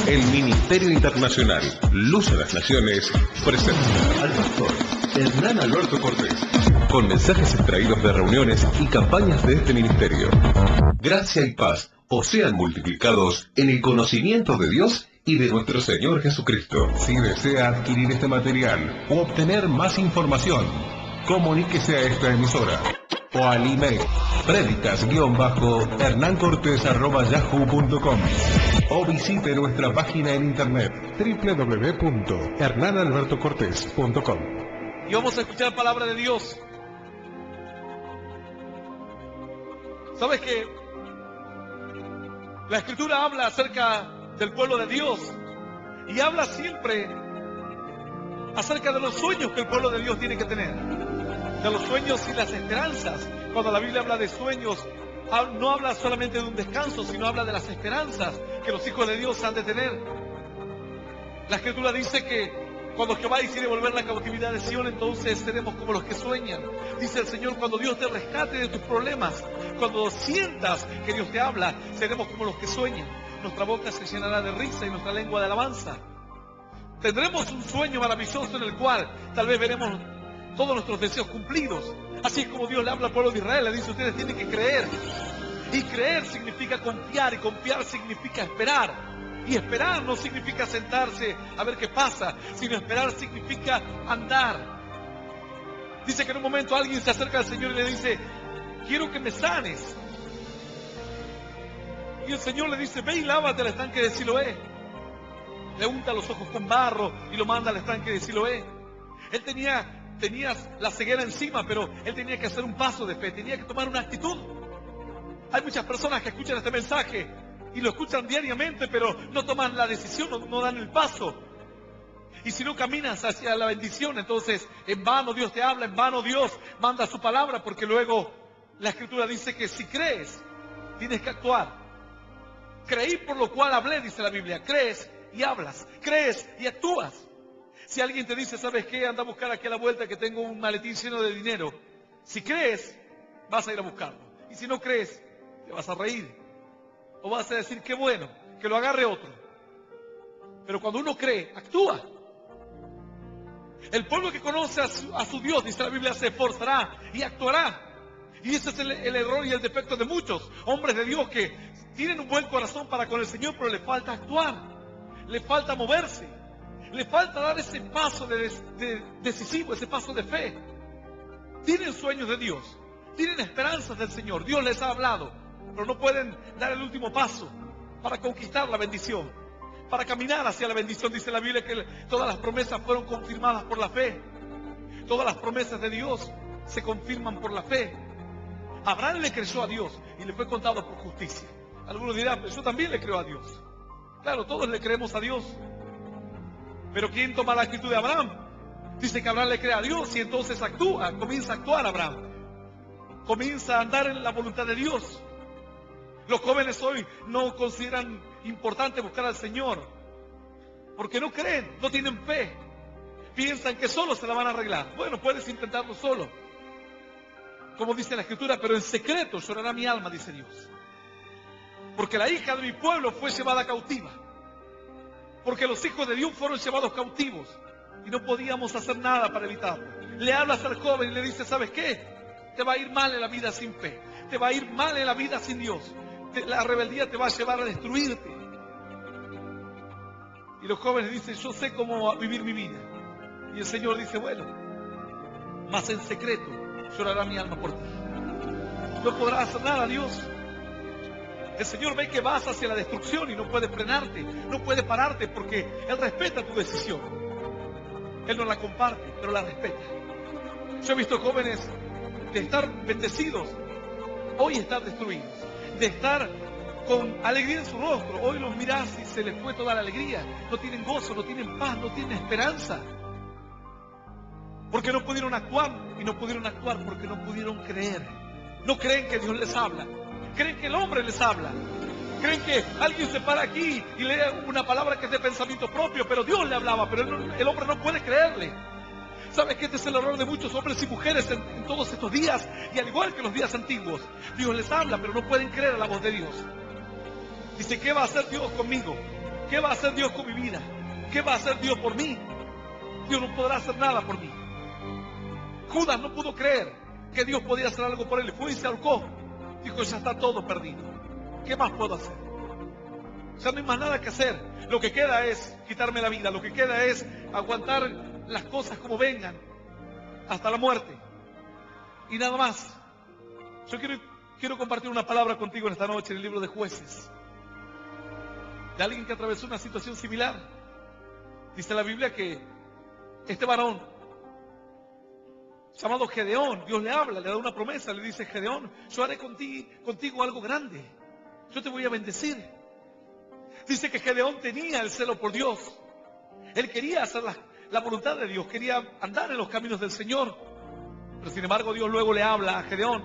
El Ministerio Internacional Luz a las Naciones presenta al pastor Hernán Alberto Cortés con mensajes extraídos de reuniones y campañas de este ministerio. Gracia y paz os sean multiplicados en el conocimiento de Dios y de nuestro Señor Jesucristo. Si desea adquirir este material o obtener más información, comuníquese a esta emisora o al email predicas-hernancortes@yahoo.com o visite nuestra página en internet www.hernanalbertocortes.com. Y vamos a escuchar palabra de Dios. ¿Sabes qué? La Escritura habla acerca del pueblo de Dios y habla siempre acerca de los sueños que el pueblo de Dios tiene que tener, de los sueños y las esperanzas. Cuando la Biblia habla de sueños, no habla solamente de un descanso, sino habla de las esperanzas que los hijos de Dios han de tener. La Escritura dice que cuando Jehová hiciere volver la cautividad de Sion, entonces seremos como los que sueñan. Dice el Señor, cuando Dios te rescate de tus problemas, cuando sientas que Dios te habla, seremos como los que sueñan. Nuestra boca se llenará de risa y nuestra lengua de alabanza. Tendremos un sueño maravilloso en el cual tal vez veremos todos nuestros deseos cumplidos. Así es como Dios le habla al pueblo de Israel, le dice: ustedes tienen que creer. Y creer significa confiar, y confiar significa esperar. Y esperar no significa sentarse a ver qué pasa, sino esperar significa andar. Dice que en un momento alguien se acerca al Señor y le dice: quiero que me sanes. Y el Señor le dice: ve y lávate al estanque de Siloé. Le unta los ojos con barro y lo manda al estanque de Siloé. Él tenía la ceguera encima, pero él tenía que hacer un paso de fe, tenía que tomar una actitud. Hay muchas personas que escuchan este mensaje y lo escuchan diariamente, pero no toman la decisión, no dan el paso. Y si no caminas hacia la bendición, entonces en vano Dios te habla, en vano Dios manda su palabra, porque luego la Escritura dice que si crees, tienes que actuar. Creí por lo cual hablé, dice la Biblia. Crees y hablas, crees y actúas. Si alguien te dice: ¿sabes qué? Anda a buscar aquí a la vuelta que tengo un maletín lleno de dinero. Si crees, vas a ir a buscarlo. Y si no crees, te vas a reír. O vas a decir: qué bueno, que lo agarre otro. Pero cuando uno cree, actúa. El pueblo que conoce a su Dios, dice la Biblia, se esforzará y actuará. Y ese es el error y el defecto de muchos hombres de Dios que tienen un buen corazón para con el Señor, pero le falta actuar, le falta moverse, le falta dar ese paso decisivo, ese paso de fe. Tienen sueños de Dios, tienen esperanzas del Señor, Dios les ha hablado, pero no pueden dar el último paso para conquistar la bendición, para caminar hacia la bendición. Dice la Biblia que todas las promesas fueron confirmadas por la fe. Todas las promesas de Dios se confirman por la fe. Abraham le creyó a Dios y le fue contado por justicia. Algunos dirán: pero yo también le creo a Dios. Claro, todos le creemos a Dios. Pero ¿quién toma la actitud de Abraham? Dice que Abraham le cree a Dios y entonces actúa, comienza a actuar Abraham. Comienza a andar en la voluntad de Dios. Los jóvenes hoy no consideran importante buscar al Señor porque no creen, no tienen fe. Piensan que solo se la van a arreglar. Bueno, puedes intentarlo solo, como dice la Escritura, pero en secreto llorará mi alma, dice Dios. Porque la hija de mi pueblo fue llevada cautiva. Porque los hijos de Dios fueron llevados cautivos y no podíamos hacer nada para evitarlo. Le hablas al joven y le dices: ¿sabes qué? Te va a ir mal en la vida sin fe. Te va a ir mal en la vida sin Dios. La rebeldía te va a llevar a destruirte. Y los jóvenes dicen: yo sé cómo vivir mi vida. Y el Señor dice: bueno, mas en secreto llorará mi alma por ti. No podrás hacer nada, Dios. El Señor ve que vas hacia la destrucción y no puede frenarte, no puede pararte, porque Él respeta tu decisión. Él no la comparte, pero la respeta. Yo he visto jóvenes de estar bendecidos, hoy estar destruidos. De estar con alegría en su rostro, hoy los mirás y se les fue toda la alegría. No tienen gozo, no tienen paz, no tienen esperanza. Porque no pudieron actuar, y no pudieron actuar porque no pudieron creer. No creen que Dios les habla. Creen que el hombre les habla. Creen que alguien se para aquí y lee una palabra que es de pensamiento propio, pero Dios le hablaba, pero el hombre no puede creerle. ¿Sabes que este es el error de muchos hombres y mujeres en todos estos días? Y al igual que los días antiguos, Dios les habla, pero no pueden creer a la voz de Dios. Dice: ¿qué va a hacer Dios conmigo? ¿Qué va a hacer Dios con mi vida? ¿Qué va a hacer Dios por mí? Dios no podrá hacer nada por mí. Judas no pudo creer que Dios podía hacer algo por él. Fue y se ahorcó. Dijo, ya está todo perdido. ¿Qué más puedo hacer? Ya no hay más nada que hacer. Lo que queda es quitarme la vida. Lo que queda es aguantar las cosas como vengan hasta la muerte. Y nada más. Yo quiero compartir una palabra contigo en esta noche en el libro de Jueces. De alguien que atravesó una situación similar. Dice la Biblia que este varón llamado Gedeón, Dios le habla, le da una promesa, le dice, Gedeón, yo haré contigo algo grande. Yo te voy a bendecir. Dice que Gedeón tenía el celo por Dios. Él quería hacer la voluntad de Dios, quería andar en los caminos del Señor. Pero sin embargo Dios luego le habla a Gedeón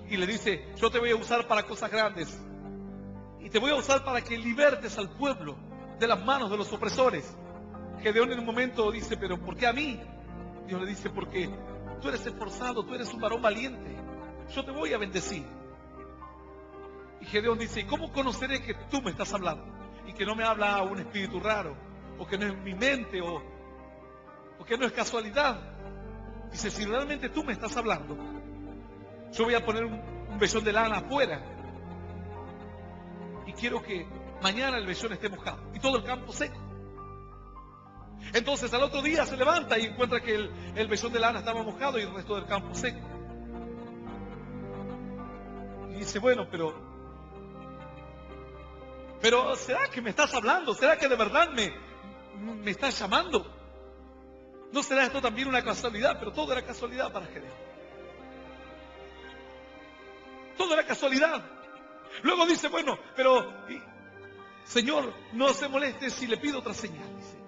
y le dice, yo te voy a usar para cosas grandes. Y te voy a usar para que libertes al pueblo de las manos de los opresores. Gedeón en un momento dice, pero ¿por qué a mí? Dios le dice, porque tú eres esforzado, tú eres un varón valiente. Yo te voy a bendecir. Y Gedeón dice, ¿y cómo conoceré que tú me estás hablando? Y que no me habla un espíritu raro, o que no es mi mente, o que no es casualidad. Dice, si realmente tú me estás hablando, yo voy a poner un vellón de lana afuera. Y quiero que mañana el vellón esté mojado y todo el campo seco. Entonces al otro día se levanta y encuentra que el vellón de lana estaba mojado y el resto del campo seco. Y dice, bueno, pero ¿será que me estás hablando? ¿Será que de verdad me estás llamando? ¿No será esto también una casualidad? Pero todo era casualidad para Gedeón. Todo era casualidad. Luego dice, bueno, pero Señor, no se moleste si le pido otra señal. Dice.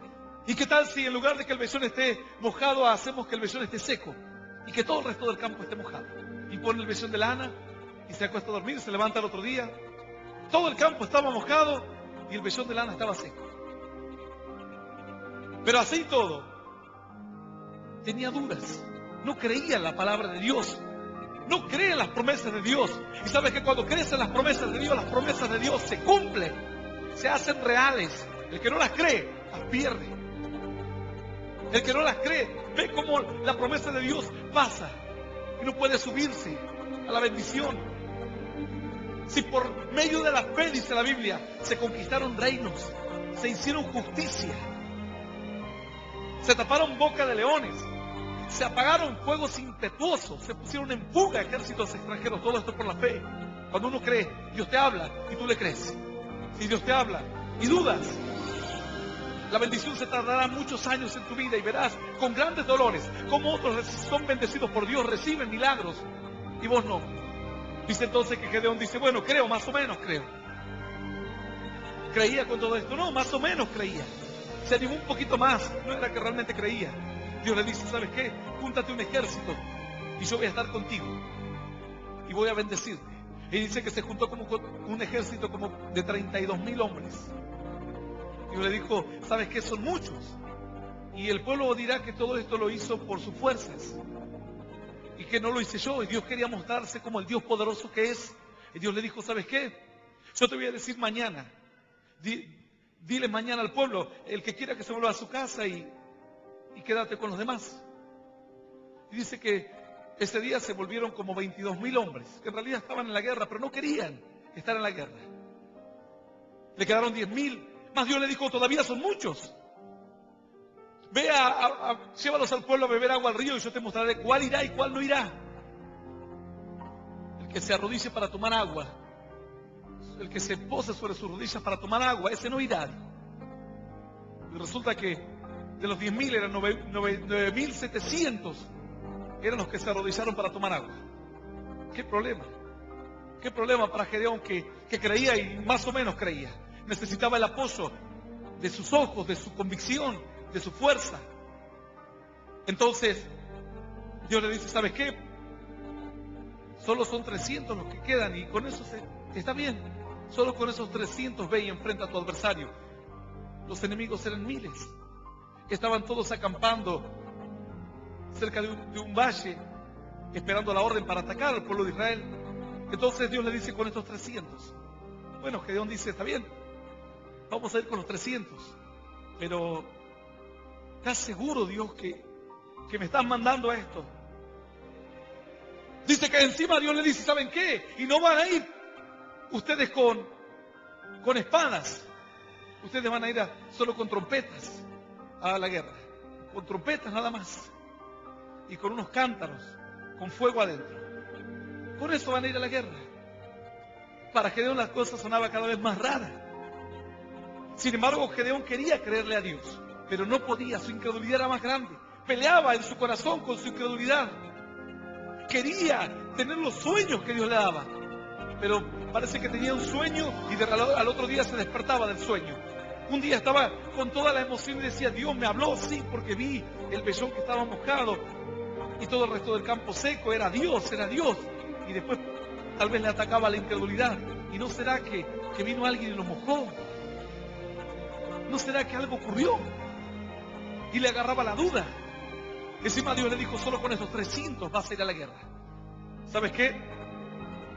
¿Y qué tal si en lugar de que el vellón esté mojado, hacemos que el vellón esté seco? Y que todo el resto del campo esté mojado. Y pone el vellón de lana y se acuesta a dormir, se levanta el otro día. Todo el campo estaba mojado y el vellón de lana estaba seco. Pero así todo, tenía dudas. No creía en la palabra de Dios. No cree en las promesas de Dios. Y sabes que cuando crees en las promesas de Dios, las promesas de Dios se cumplen, se hacen reales. El que no las cree, las pierde. El que no las cree, ve cómo la promesa de Dios pasa y no puede subirse a la bendición. Si por medio de la fe, dice la Biblia, se conquistaron reinos, se hicieron justicia, se taparon boca de leones, se apagaron fuegos impetuosos, se pusieron en fuga ejércitos extranjeros, todo esto por la fe. Cuando uno cree, Dios te habla y tú le crees. Si Dios te habla y dudas, la bendición se tardará muchos años en tu vida y verás con grandes dolores cómo otros son bendecidos por Dios, reciben milagros y vos no. Dice entonces que Gedeón dice, bueno, creo, más o menos creo. ¿Creía con todo esto? No, más o menos creía. Se animó un poquito más, no era que realmente creía. Dios le dice, ¿sabes qué? Júntate un ejército y yo voy a estar contigo y voy a bendecirte. Y dice que se juntó como un ejército como de 32,000 hombres. Dios le dijo, ¿sabes qué? Son muchos. Y el pueblo dirá que todo esto lo hizo por sus fuerzas y que no lo hice yo. Y Dios quería mostrarse como el Dios poderoso que es. Y Dios le dijo, ¿sabes qué? Yo te voy a decir mañana. Dile mañana al pueblo, el que quiera que se vuelva a su casa y quédate con los demás. Y dice que ese día se volvieron como 22,000 hombres, que en realidad estaban en la guerra, pero no querían estar en la guerra. Le quedaron 10,000, más Dios le dijo, todavía son muchos. Ve llévalos al pueblo a beber agua al río y yo te mostraré cuál irá y cuál no irá. El que se arrodille para tomar agua, el que se pose sobre sus rodillas para tomar agua, ese no irá. Y resulta que de los 10,000 eran 9,700 eran los que se arrodillaron para tomar agua. ¿Qué problema? ¿Qué problema para Gedeón que creía y más o menos creía? Necesitaba el apoyo de sus ojos, de su convicción, de su fuerza. Entonces, Dios le dice, ¿sabes qué? Solo son 300 los que quedan y con eso está bien. Solo con esos 300 ve y enfrenta a tu adversario. Los enemigos eran miles. Estaban todos acampando cerca de un valle, esperando la orden para atacar al pueblo de Israel. Entonces Dios le dice con estos 300. Bueno, Gedeón dice, está bien. vamos a ir con los 300. Pero, ¿estás seguro, Dios, que me estás mandando esto? Dice que encima Dios le dice, ¿saben qué? Y no van a ir ustedes con espadas. Ustedes van a ir solo con trompetas a la guerra. Con trompetas nada más. Y con unos cántaros, con fuego adentro. Con eso van a ir a la guerra. Para Gedeón las cosas sonaban cada vez más raras. Sin embargo, Gedeón quería creerle a Dios, pero no podía, su incredulidad era más grande. Peleaba en su corazón con su incredulidad. Quería tener los sueños que Dios le daba, pero parece que tenía un sueño y al otro día se despertaba del sueño. Un día estaba con toda la emoción y decía, Dios me habló, sí, porque vi el vellón que estaba mojado y todo el resto del campo seco. Era Dios, era Dios. Y después tal vez le atacaba la incredulidad. ¿Y no será que vino alguien y lo mojó? ¿No será que algo ocurrió? Y le agarraba la duda. Encima Dios le dijo, solo con esos 300 vas a ir a la guerra. ¿Sabes qué?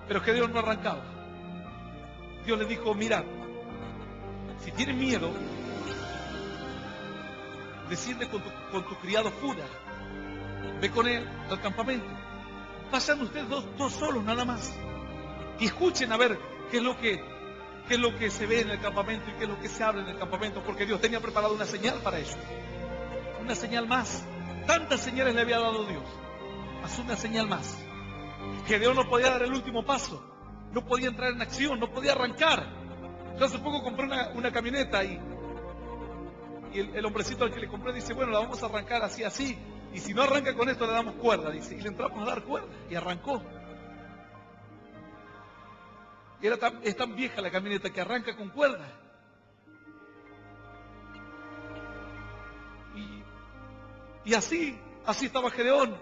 Pero Gedeón no arrancaba. Dios le dijo, mira, si tienes miedo, desciende con tu criado Fura. Ve con él al campamento. Pasan ustedes dos solos nada más. Y escuchen a ver qué es lo que se ve en el campamento y qué es lo que se habla en el campamento, porque Dios tenía preparado una señal para ellos. Una señal más. Tantas señales le había dado Dios. Haz una señal más. Gedeón no podía dar el último paso. No podía entrar en acción, no podía arrancar. Yo hace poco compré una camioneta y el hombrecito al que le compré dice, bueno, la vamos a arrancar así. Y si no arranca con esto le damos cuerda, dice. Y le entramos a dar cuerda y arrancó. Y es tan vieja la camioneta que arranca con cuerda. Y así estaba Gedeón.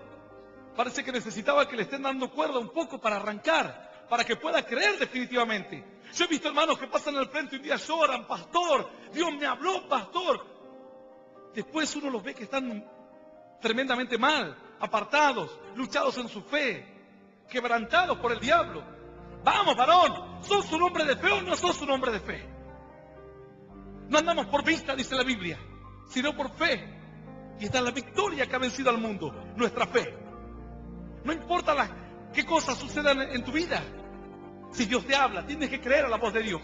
Parece que necesitaba que le estén dando cuerda un poco para arrancar, para que pueda creer definitivamente. Yo he visto hermanos que pasan al frente y un día lloran, pastor, Dios me habló, pastor. Después uno los ve que están tremendamente mal, apartados, luchados en su fe, quebrantados por el diablo. Vamos, varón, ¿sos un hombre de fe o no sos un hombre de fe? No andamos por vista, dice la Biblia, sino por fe. Y esta es la victoria que ha vencido al mundo, nuestra fe. No importa qué cosas sucedan en tu vida. Si Dios te habla, tienes que creer a la voz de Dios.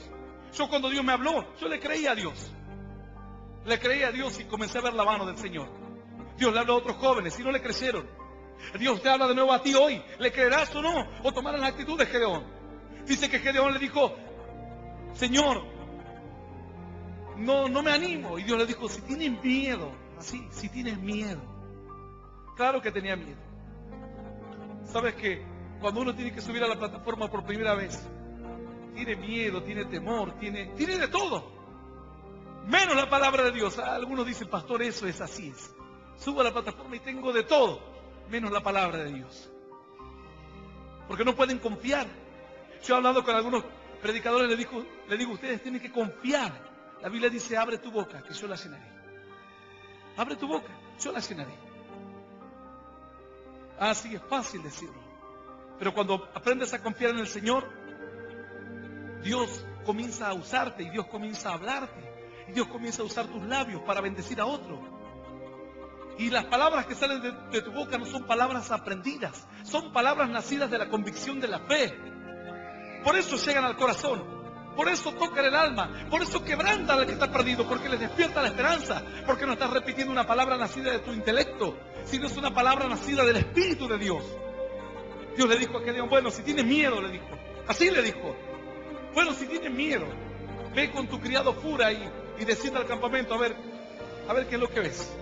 Yo cuando Dios me habló, yo le creí a Dios. Le creí a Dios y comencé a ver la mano del Señor. Dios le habló a otros jóvenes y no le creyeron. Dios te habla de nuevo a ti hoy. ¿Le creerás o no? O tomarás la actitud de Gedeón. Dice que Gedeón le dijo, Señor, no me animo. Y Dios le dijo, si tienes miedo, así, si tienes miedo. Claro que tenía miedo. ¿Sabes que cuando uno tiene que subir a la plataforma por primera vez, tiene miedo, tiene temor, tiene de todo? Menos la palabra de Dios. Algunos dicen, pastor, eso es así. Subo a la plataforma y tengo de todo, menos la palabra de Dios. Porque no pueden confiar. Yo he hablado con algunos predicadores, le digo, ustedes tienen que confiar. La Biblia dice, abre tu boca, que yo la llenaré. Abre tu boca, yo la llenaré. Sí, es fácil decirlo. Pero cuando aprendes a confiar en el Señor, Dios comienza a usarte y Dios comienza a hablarte. Y Dios comienza a usar tus labios para bendecir a otro. Y las palabras que salen de tu boca no son palabras aprendidas, son palabras nacidas de la convicción de la fe. Por eso llegan al corazón, por eso tocan el alma, por eso quebrantan al que está perdido, porque les despierta la esperanza, porque no estás repitiendo una palabra nacida de tu intelecto, sino es una palabra nacida del Espíritu de Dios. Dios le dijo a Gedeón, bueno, si tienes miedo, le dijo, así le dijo, bueno, si tienes miedo, ve con tu criado Fura y desciende al campamento a ver qué es lo que ves.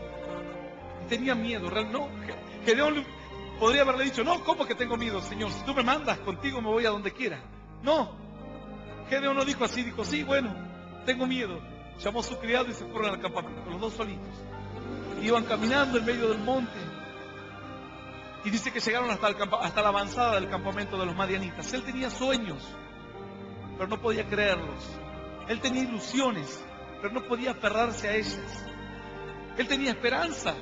Tenía miedo, no, Gedeón podría haberle dicho, no, ¿cómo que tengo miedo, Señor? Si tú me mandas, contigo me voy a donde quiera. No, Gedeón no dijo así, dijo, sí, bueno, tengo miedo. Llamó a su criado y se fueron al campamento, los dos solitos. Iban caminando en medio del monte. Y dice que llegaron hasta la avanzada del campamento de los madianitas. Él tenía sueños, pero no podía creerlos. Él tenía ilusiones, pero no podía aferrarse a ellas. Él tenía esperanza,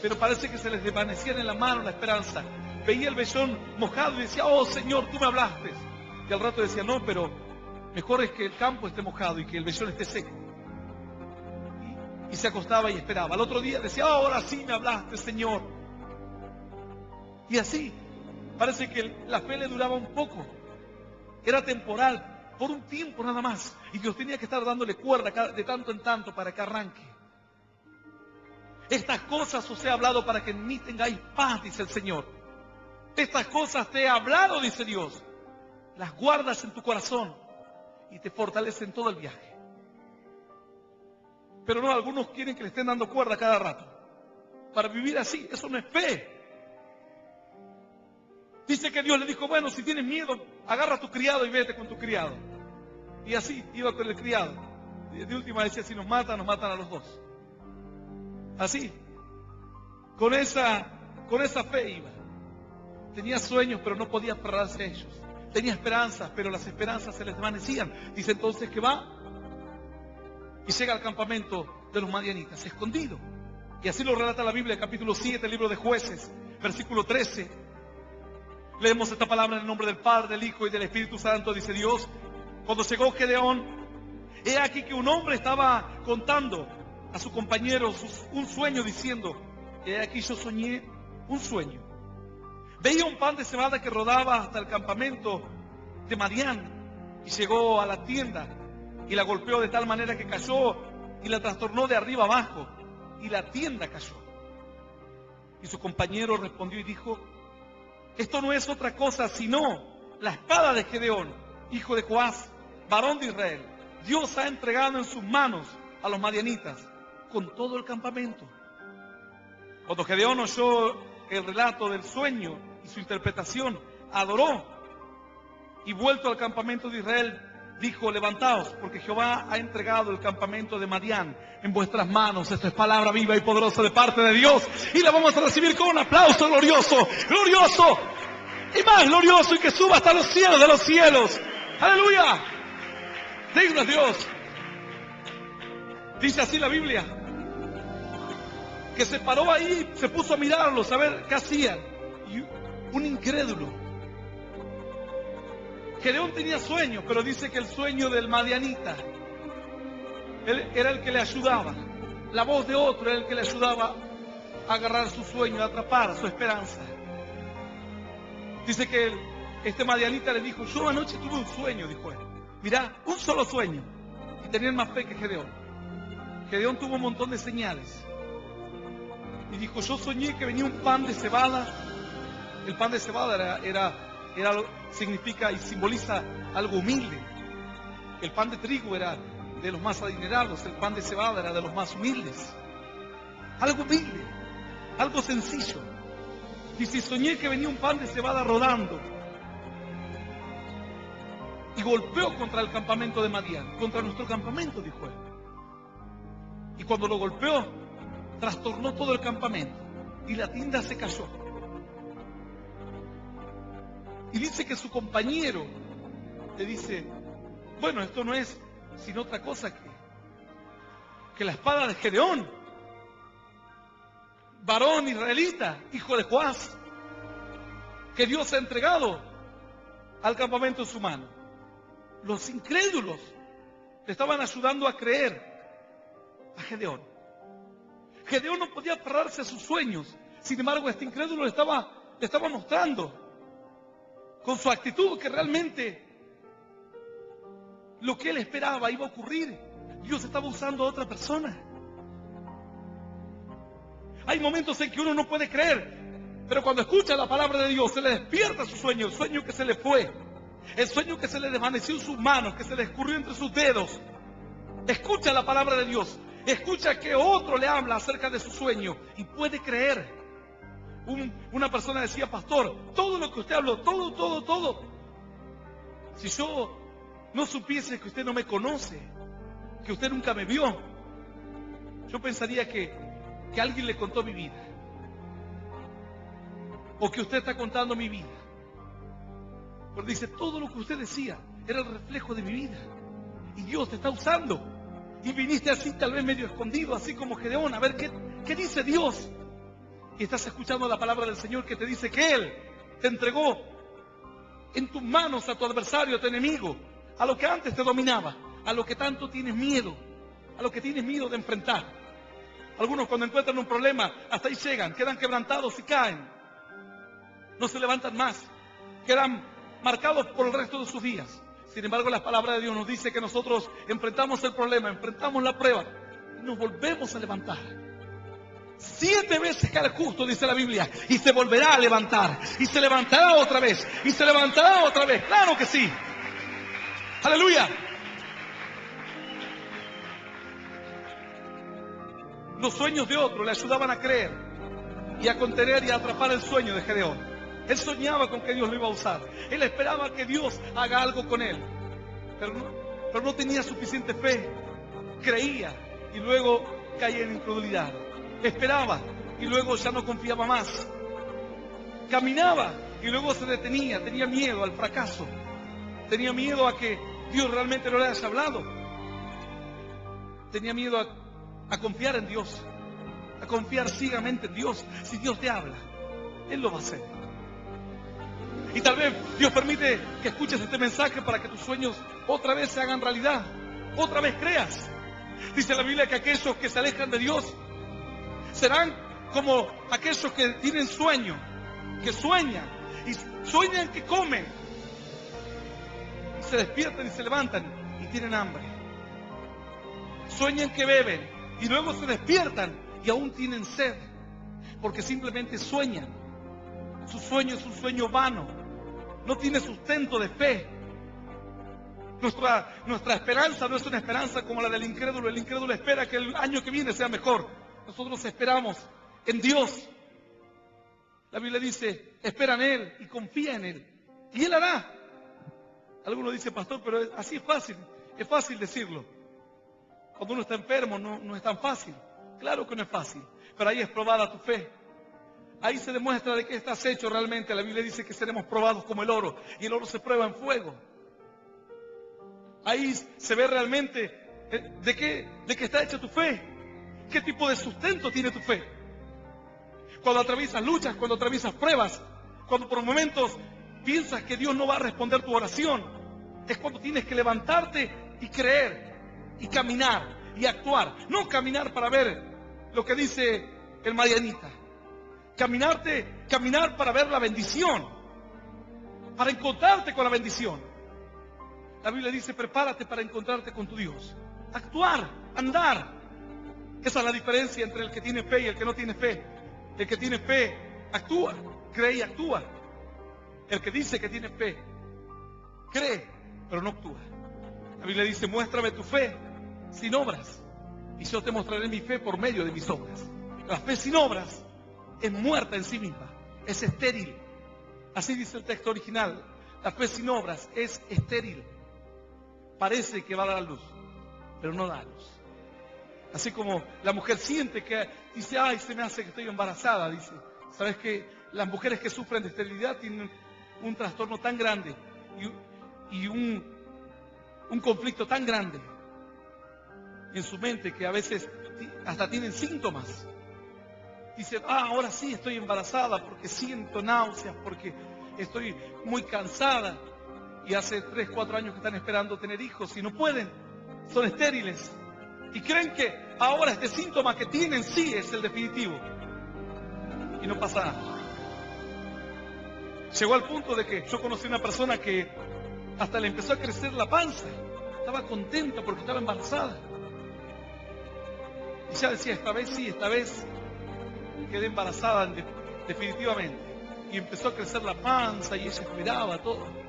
pero parece que se les desvanecía en la mano la esperanza. Veía el vellón mojado y decía, oh Señor, tú me hablaste. Y al rato decía, no, pero Mejor es que el campo esté mojado y que el vellón esté seco. Y se acostaba y esperaba. Al otro día decía, ahora sí me hablaste, Señor. Y así, parece que la fe le duraba un poco. Era temporal, por un tiempo nada más. Y Dios tenía que estar dándole cuerda de tanto en tanto para que arranque. Estas cosas os he hablado para que en mí tengáis paz, dice el Señor. Estas cosas te he hablado, dice Dios. Las guardas en tu corazón y te fortalecen todo el viaje. Pero no, algunos quieren que le estén dando cuerda cada rato. Para vivir así, eso no es fe. Dice que Dios le dijo, bueno, si tienes miedo, agarra a tu criado y vete con tu criado. Y así iba con el criado. De última decía, si nos matan a los dos. Así. Con esa fe iba. Tenía sueños, pero no podía aferrarse a ellos. Tenía esperanzas, pero las esperanzas se les desvanecían. Dice entonces que va y llega al campamento de los madianitas, escondido. Y así lo relata la Biblia, capítulo 7, libro de Jueces, versículo 13. Leemos esta palabra en el nombre del Padre, del Hijo y del Espíritu Santo. Dice Dios, cuando llegó Gedeón, he aquí que un hombre estaba contando a su compañero un sueño, diciendo, he aquí yo soñé un sueño. Veía un pan de cebada que rodaba hasta el campamento de Madián y llegó a la tienda y la golpeó de tal manera que cayó y la trastornó de arriba abajo y la tienda cayó. Y su compañero respondió y dijo, esto no es otra cosa sino la espada de Gedeón, hijo de Joás, varón de Israel. Dios ha entregado en sus manos a los madianitas con todo el campamento. Cuando Gedeón oyó el relato del sueño y su interpretación, adoró y vuelto al campamento de Israel, dijo, levantaos, porque Jehová ha entregado el campamento de Madián en vuestras manos. Esta es palabra viva y poderosa de parte de Dios, y la vamos a recibir con un aplauso glorioso, glorioso, y más glorioso, y que suba hasta los cielos de los cielos. ¡Aleluya! Digno es Dios. Dice así la Biblia, que se paró ahí, se puso a mirarlos, a ver qué hacían. Y un incrédulo. Gedeón tenía sueños, pero dice que el sueño del madianita era el que le ayudaba. La voz de otro era el que le ayudaba a agarrar su sueño, a atrapar su esperanza. Dice que este madianita le dijo, yo anoche tuve un sueño, dijo él. Mirá, un solo sueño. Y tenían más fe que Gedeón. Gedeón tuvo un montón de señales. Y dijo, yo soñé que venía un pan de cebada. El pan de cebada significa y simboliza algo humilde. El pan de trigo era de los más adinerados, el pan de cebada era de los más humildes. Algo humilde, algo sencillo. Dice, soñé que venía un pan de cebada rodando y golpeó contra el campamento de Madián, contra nuestro campamento, dijo él. Y cuando lo golpeó, trastornó todo el campamento y la tienda se cayó. Y dice que su compañero le dice, bueno, esto no es sino otra cosa que la espada de Gedeón, varón israelita, hijo de Joás, que Dios ha entregado al campamento en su mano. Los incrédulos le estaban ayudando a creer a Gedeón. Gedeón no podía aferrarse a sus sueños. Sin embargo, este incrédulo le estaba mostrando con su actitud que realmente lo que él esperaba iba a ocurrir. Dios estaba usando a otra persona. Hay momentos en que uno no puede creer, pero cuando escucha la palabra de Dios, se le despierta su sueño, el sueño que se le fue, el sueño que se le desvaneció en sus manos, que se le escurrió entre sus dedos. Escucha la palabra de Dios, escucha que otro le habla acerca de su sueño y puede creer. Una persona decía, pastor, todo lo que usted habló, todo. Si yo no supiese que usted no me conoce, que usted nunca me vio, yo pensaría que alguien le contó mi vida. O que usted está contando mi vida. Pero dice, todo lo que usted decía era el reflejo de mi vida. Y Dios te está usando. Y viniste así, tal vez medio escondido, así como Gedeón, a ver qué dice Dios. Y estás escuchando la palabra del Señor que te dice que Él te entregó en tus manos a tu adversario, a tu enemigo, a lo que antes te dominaba, a lo que tanto tienes miedo, a lo que tienes miedo de enfrentar. Algunos cuando encuentran un problema, hasta ahí llegan, quedan quebrantados y caen. No se levantan más, quedan marcados por el resto de sus días. Sin embargo, la palabra de Dios nos dice que nosotros enfrentamos el problema, enfrentamos la prueba y nos volvemos a levantar. 7 veces cae el justo, dice la Biblia, y se volverá a levantar, y se levantará otra vez, y se levantará otra vez. Claro que sí. Aleluya. Los sueños de otro le ayudaban a creer y a contener y a atrapar el sueño de Gedeón. Él soñaba con que Dios lo iba a usar. Él esperaba que Dios haga algo con él. Pero no tenía suficiente fe. Creía y luego caía en incredulidad. Esperaba y luego ya no confiaba más. Caminaba y luego se detenía. Tenía miedo al fracaso. Tenía miedo a que Dios realmente no le haya hablado. Tenía miedo a confiar en Dios. A confiar ciegamente en Dios. Si Dios te habla, Él lo va a hacer. Y tal vez Dios permite que escuches este mensaje para que tus sueños otra vez se hagan realidad. Otra vez creas. Dice la Biblia que aquellos que se alejan de Dios serán como aquellos que tienen sueño, que sueñan, y sueñan que comen, y se despiertan y se levantan y tienen hambre. Sueñan que beben y luego se despiertan y aún tienen sed, porque simplemente sueñan. Su sueño es un sueño vano, no tiene sustento de fe. Nuestra esperanza no es una esperanza como la del incrédulo. El incrédulo espera que el año que viene sea mejor. Nosotros esperamos en Dios. La Biblia dice, espera en Él y confía en Él. Y Él hará. Algunos dicen, pastor, pero así es fácil. Es fácil decirlo. Cuando uno está enfermo no es tan fácil. Claro que no es fácil. Pero ahí es probada tu fe. Ahí se demuestra de qué estás hecho realmente. La Biblia dice que seremos probados como el oro. Y el oro se prueba en fuego. Ahí se ve realmente de qué está hecha tu fe. ¿Qué tipo de sustento tiene tu fe? Cuando atraviesas luchas, cuando atraviesas pruebas, cuando por momentos piensas que Dios no va a responder tu oración, es cuando tienes que levantarte y creer, y caminar, y actuar. No caminar para ver lo que dice el Marianita. Caminar para ver la bendición, para encontrarte con la bendición. La Biblia dice, prepárate para encontrarte con tu Dios. Actuar, andar. Esa es la diferencia entre el que tiene fe y el que no tiene fe. El que tiene fe actúa, cree y actúa. El que dice que tiene fe, cree, pero no actúa. La Biblia dice, muéstrame tu fe sin obras, y yo te mostraré mi fe por medio de mis obras. La fe sin obras es muerta en sí misma, es estéril. Así dice el texto original. La fe sin obras es estéril. Parece que va a dar a luz, pero no da a luz. Así como la mujer siente que dice, ay, se me hace que estoy embarazada, dice. ¿Sabes que las mujeres que sufren de esterilidad tienen un trastorno tan grande y un conflicto tan grande en su mente que a veces hasta tienen síntomas? Dicen, ahora sí estoy embarazada porque siento náuseas, porque estoy muy cansada. Y hace 3, 4 años que están esperando tener hijos y no pueden, son estériles. Y creen que ahora este síntoma que tienen sí es el definitivo. Y no pasa nada. Llegó al punto de que yo conocí una persona que hasta le empezó a crecer la panza. Estaba contenta porque estaba embarazada. Y ya decía, esta vez sí, esta vez quedé embarazada definitivamente. Y empezó a crecer la panza y ella esperaba todo.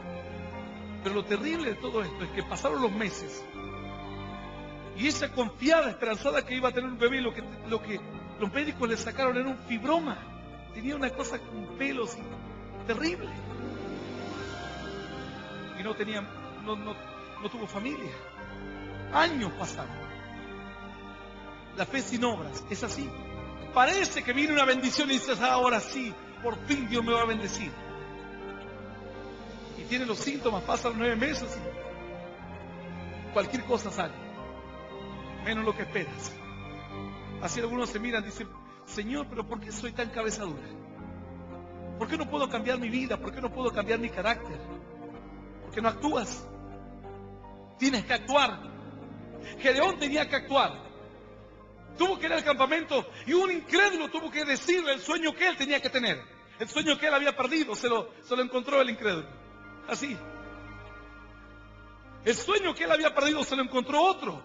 Pero lo terrible de todo esto es que pasaron los meses y ella confiada, esperanzada que iba a tener un bebé, lo que los médicos le sacaron era un fibroma. Tenía una cosa con pelos terrible. Y no tuvo familia. Años pasaron. La fe sin obras es así. Parece que viene una bendición y dices, ahora sí, por fin Dios me va a bendecir. Y tiene los síntomas, pasan 9 meses y cualquier cosa sale, menos lo que esperas. Así algunos se miran y dicen, Señor, pero ¿por qué soy tan cabeza dura? ¿Por qué no puedo cambiar mi vida? ¿Por qué no puedo cambiar mi carácter? ¿Por qué no actúas? tienes que actuar. Gedeón tenía que actuar. Tuvo que ir al campamento y un incrédulo tuvo que decirle el sueño que él tenía que tener. El sueño que él había perdido, se lo encontró el incrédulo. Así. El sueño que él había perdido se lo encontró otro.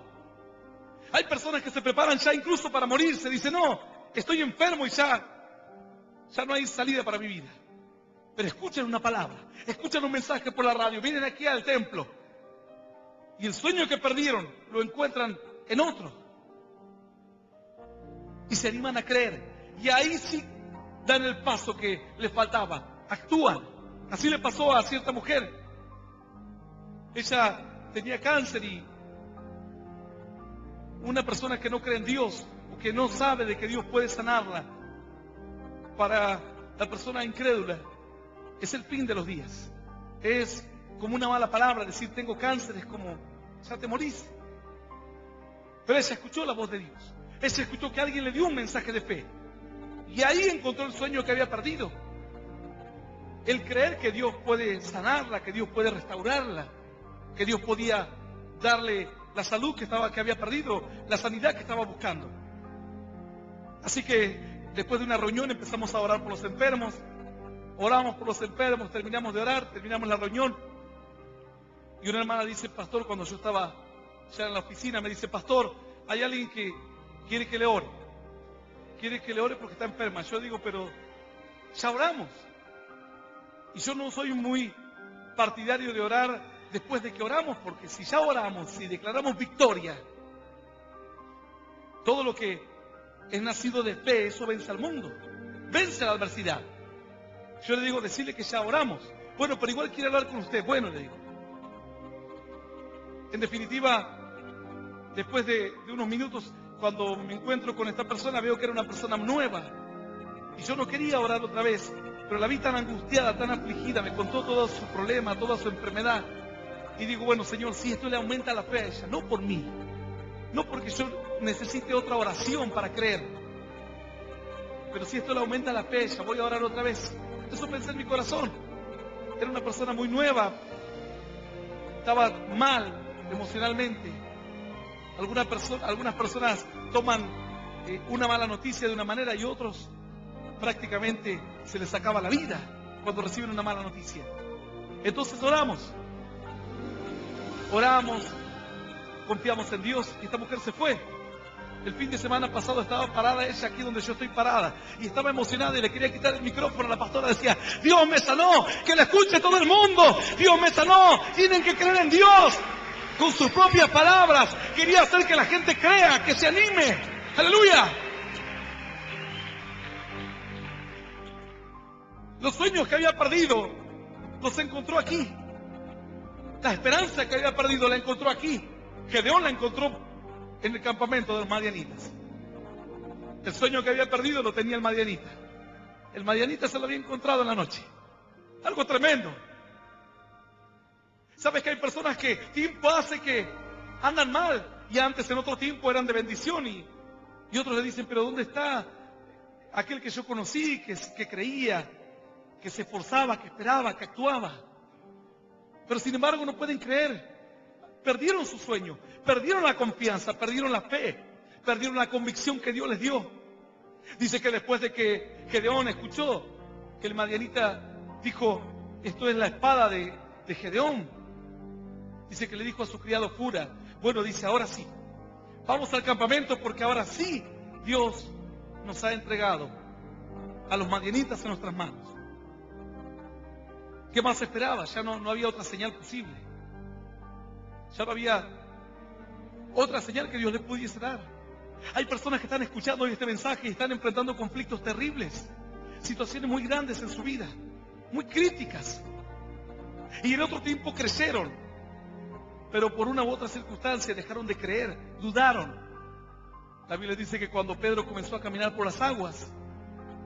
Hay personas que se preparan ya incluso para morirse. Dicen, no, estoy enfermo y ya no hay salida para mi vida. Pero escuchan una palabra, escuchan un mensaje por la radio, vienen aquí al templo. Y el sueño que perdieron lo encuentran en otro. Y se animan a creer. Y ahí sí dan el paso que les faltaba. Actúan. Así le pasó a cierta mujer. Ella tenía cáncer y una persona que no cree en Dios o que no sabe de que Dios puede sanarla, para la persona incrédula es el fin de los días. Es como una mala palabra. Decir tengo cáncer es como ya te morís. Pero ella escuchó la voz de Dios. Ella escuchó que alguien le dio un mensaje de fe. Y ahí encontró el sueño que había perdido. El creer que Dios puede sanarla, que Dios puede restaurarla, que Dios podía darle la salud que había perdido, la sanidad que estaba buscando. Así que después de una reunión empezamos a orar por los enfermos. Oramos por los enfermos, terminamos de orar, terminamos la reunión. Y una hermana dice, pastor, cuando yo estaba ya en la oficina, me dice, pastor, hay alguien que quiere que le ore. Quiere que le ore porque está enferma. Yo digo, pero ya oramos. Y yo no soy muy partidario de orar después de que oramos, porque si ya oramos, si declaramos victoria, todo lo que es nacido de fe, eso vence al mundo, vence la adversidad. Yo le digo, decirle que ya oramos. Bueno, pero igual quiere hablar con usted. Bueno, le digo. En definitiva, después de unos minutos, cuando me encuentro con esta persona, veo que era una persona nueva. Y yo no quería orar otra vez, pero la vi tan angustiada, tan afligida, me contó todo su problema, toda su enfermedad. Y digo, bueno, Señor, si esto le aumenta la fe a ella, no por mí, no porque yo necesite otra oración para creer, pero si esto le aumenta la fe a ella, voy a orar otra vez. Eso pensé en mi corazón. Era una persona muy nueva, estaba mal emocionalmente. Algunas personas toman una mala noticia de una manera y otros prácticamente se les acaba la vida cuando reciben una mala noticia. Entonces oramos, confiamos en Dios y esta mujer se fue. El fin de semana pasado estaba parada ella aquí donde yo estoy parada y estaba emocionada y le quería quitar el micrófono a la pastora. Decía, Dios me sanó, que la escuche todo el mundo. Dios me sanó, tienen que creer en Dios. Con sus propias palabras quería hacer que la gente crea, que se anime. ¡Aleluya! Los sueños que había perdido los encontró aquí. La esperanza que había perdido la encontró aquí. Gedeón la encontró en el campamento de los madianitas. El sueño que había perdido lo tenía el madianita. El madianita se lo había encontrado en la noche. Algo tremendo. ¿Sabes que hay personas que tiempo hace que andan mal y antes en otro tiempo eran de bendición y otros le dicen, pero ¿dónde está aquel que yo conocí, que creía, que se esforzaba, que esperaba, que actuaba? Pero sin embargo no pueden creer. Perdieron su sueño, perdieron la confianza, perdieron la fe, perdieron la convicción que Dios les dio. Dice que después de que Gedeón escuchó que el madianita dijo, esto es la espada de Gedeón. Dice que le dijo a su criado Fura, bueno, dice, ahora sí, vamos al campamento porque ahora sí Dios nos ha entregado a los madianitas en nuestras manos. ¿Qué más esperaba? Ya no había otra señal posible. Ya no había otra señal que Dios les pudiese dar. Hay personas que están escuchando hoy este mensaje y están enfrentando conflictos terribles, situaciones muy grandes en su vida, muy críticas. Y en otro tiempo crecieron, pero por una u otra circunstancia dejaron de creer, dudaron. La Biblia dice que cuando Pedro comenzó a caminar por las aguas,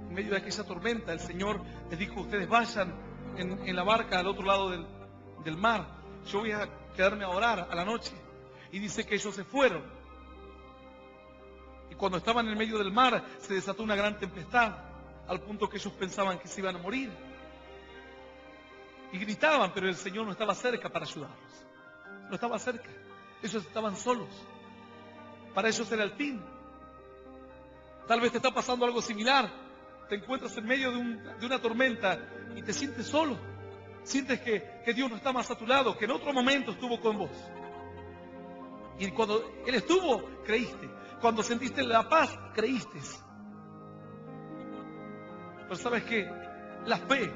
en medio de aquella tormenta, el Señor les dijo, ustedes vayan en la barca al otro lado del mar. Yo voy a quedarme a orar a la noche. Y dice que ellos se fueron. Y cuando estaban en medio del mar, se desató una gran tempestad, al punto que ellos pensaban que se iban a morir. Y gritaban, pero el Señor no estaba cerca para ayudarlos. no estaba cerca. Ellos estaban solos. Para ellos era el fin. Tal vez te está pasando algo similar. Te encuentras en medio de una tormenta y te sientes solo. Sientes que Dios no está más a tu lado, que en otro momento estuvo con vos. Y cuando Él estuvo, creíste. Cuando sentiste la paz, creíste. Pero sabes que la fe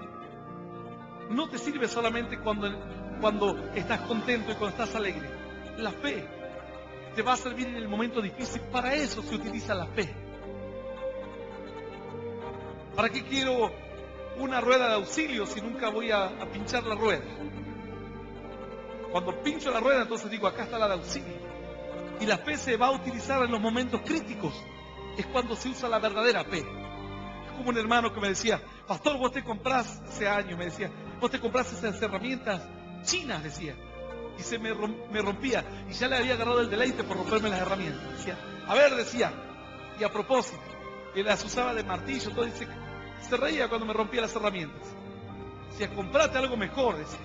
no te sirve solamente cuando estás contento y cuando estás alegre. La fe te va a servir en el momento difícil. Para eso se utiliza la fe. ¿Para qué quiero una rueda de auxilio si nunca voy a pinchar la rueda? Cuando pincho la rueda, entonces digo, acá está la de auxilio. Y la fe se va a utilizar en los momentos críticos. Es cuando se usa la verdadera fe. Es como un hermano que me decía, pastor, vos te comprás, hace años me decía, vos te comprás esas herramientas chinas, decía. Y se me rompía. Y ya le había agarrado el deleite por romperme las herramientas. Decía, a ver, decía, y a propósito, que las usaba de martillo, todo, dice, se reía cuando me rompía las herramientas. Decía, comprate algo mejor, decía.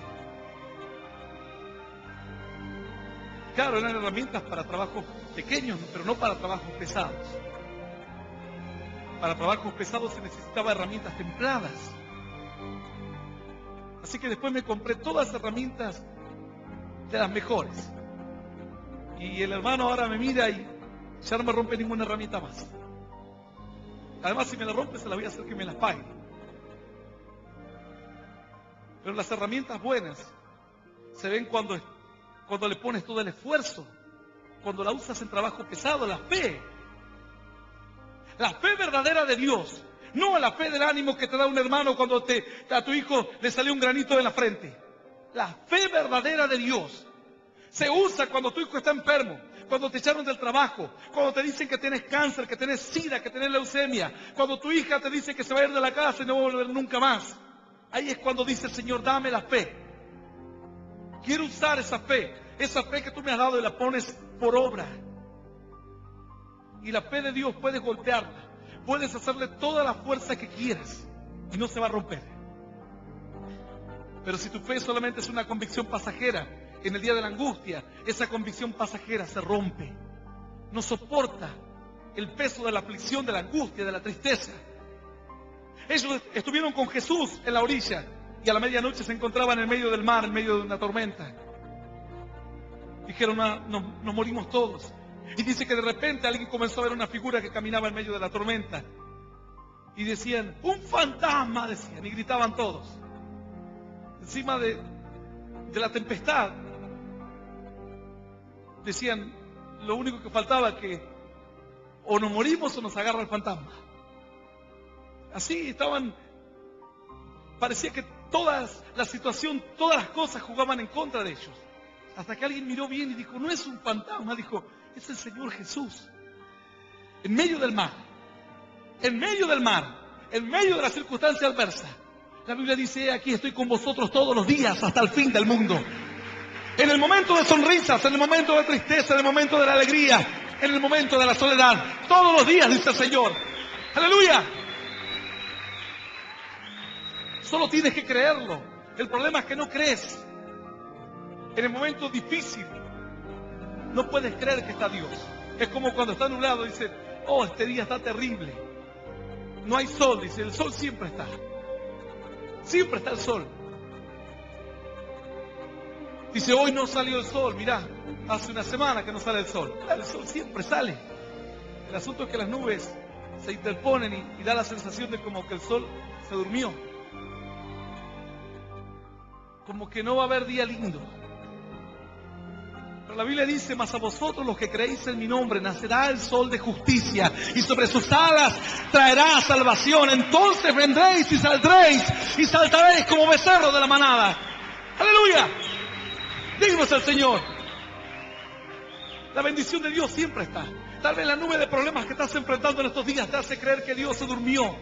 Claro, eran herramientas para trabajos pequeños, pero no para trabajos pesados. Para trabajos pesados se necesitaba herramientas templadas. Así que después me compré todas las herramientas de las mejores. Y el hermano ahora me mira y ya no me rompe ninguna herramienta más. Además, si me la rompe, se la voy a hacer que me las pague. Pero las herramientas buenas se ven cuando le pones todo el esfuerzo, cuando la usas en trabajo pesado, la fe verdadera de Dios, no la fe del ánimo que te da un hermano cuando a tu hijo le salió un granito en la frente. La fe verdadera de Dios se usa cuando tu hijo está enfermo, cuando te echaron del trabajo, cuando te dicen que tienes cáncer, que tienes sida, que tienes leucemia, cuando tu hija te dice que se va a ir de la casa y no va a volver nunca más. Ahí es cuando dice el Señor, dame la fe. Quiero usar esa fe que tú me has dado y la pones por obra. Y la fe de Dios puedes golpearla, puedes hacerle toda la fuerza que quieras y no se va a romper. Pero si tu fe solamente es una convicción pasajera, en el día de la angustia, esa convicción pasajera se rompe. No soporta el peso de la aflicción, de la angustia, de la tristeza. Ellos estuvieron con Jesús en la orilla y a la medianoche se encontraban en medio del mar, en medio de una tormenta. Dijeron, nos morimos todos. Y dice que de repente alguien comenzó a ver una figura que caminaba en medio de la tormenta. Y decían, un fantasma, decían, y gritaban todos. Encima de la tempestad. Decían, lo único que faltaba que o nos morimos o nos agarra el fantasma. Así estaban, parecía que toda la situación, todas las cosas jugaban en contra de ellos. Hasta que alguien miró bien y dijo, no es un fantasma, dijo, es el Señor Jesús. En medio del mar, en medio del mar, en medio de la circunstancia adversa. La Biblia dice, aquí estoy con vosotros todos los días hasta el fin del mundo. En el momento de sonrisas, en el momento de tristeza, en el momento de la alegría, en el momento de la soledad. Todos los días, dice el Señor. ¡Aleluya! Solo tienes que creerlo. El problema es que no crees. En el momento difícil, no puedes creer que está Dios. Es como cuando está nublado, dice, oh, este día está terrible. No hay sol, dice, el sol siempre está. Siempre está el sol. Dice, hoy no salió el sol, mirá, hace una semana que no sale el sol. El sol siempre sale. El asunto es que las nubes se interponen y da la sensación de como que el sol se durmió. Como que no va a haber día lindo. Pero la Biblia dice, mas a vosotros los que creéis en mi nombre, nacerá el sol de justicia, y sobre sus alas traerá salvación. Entonces vendréis y saldréis, y saltaréis como becerros de la manada. ¡Aleluya! Digno es el Señor. La bendición de Dios siempre está. Tal vez la nube de problemas que estás enfrentando en estos días te hace creer que Dios se durmió,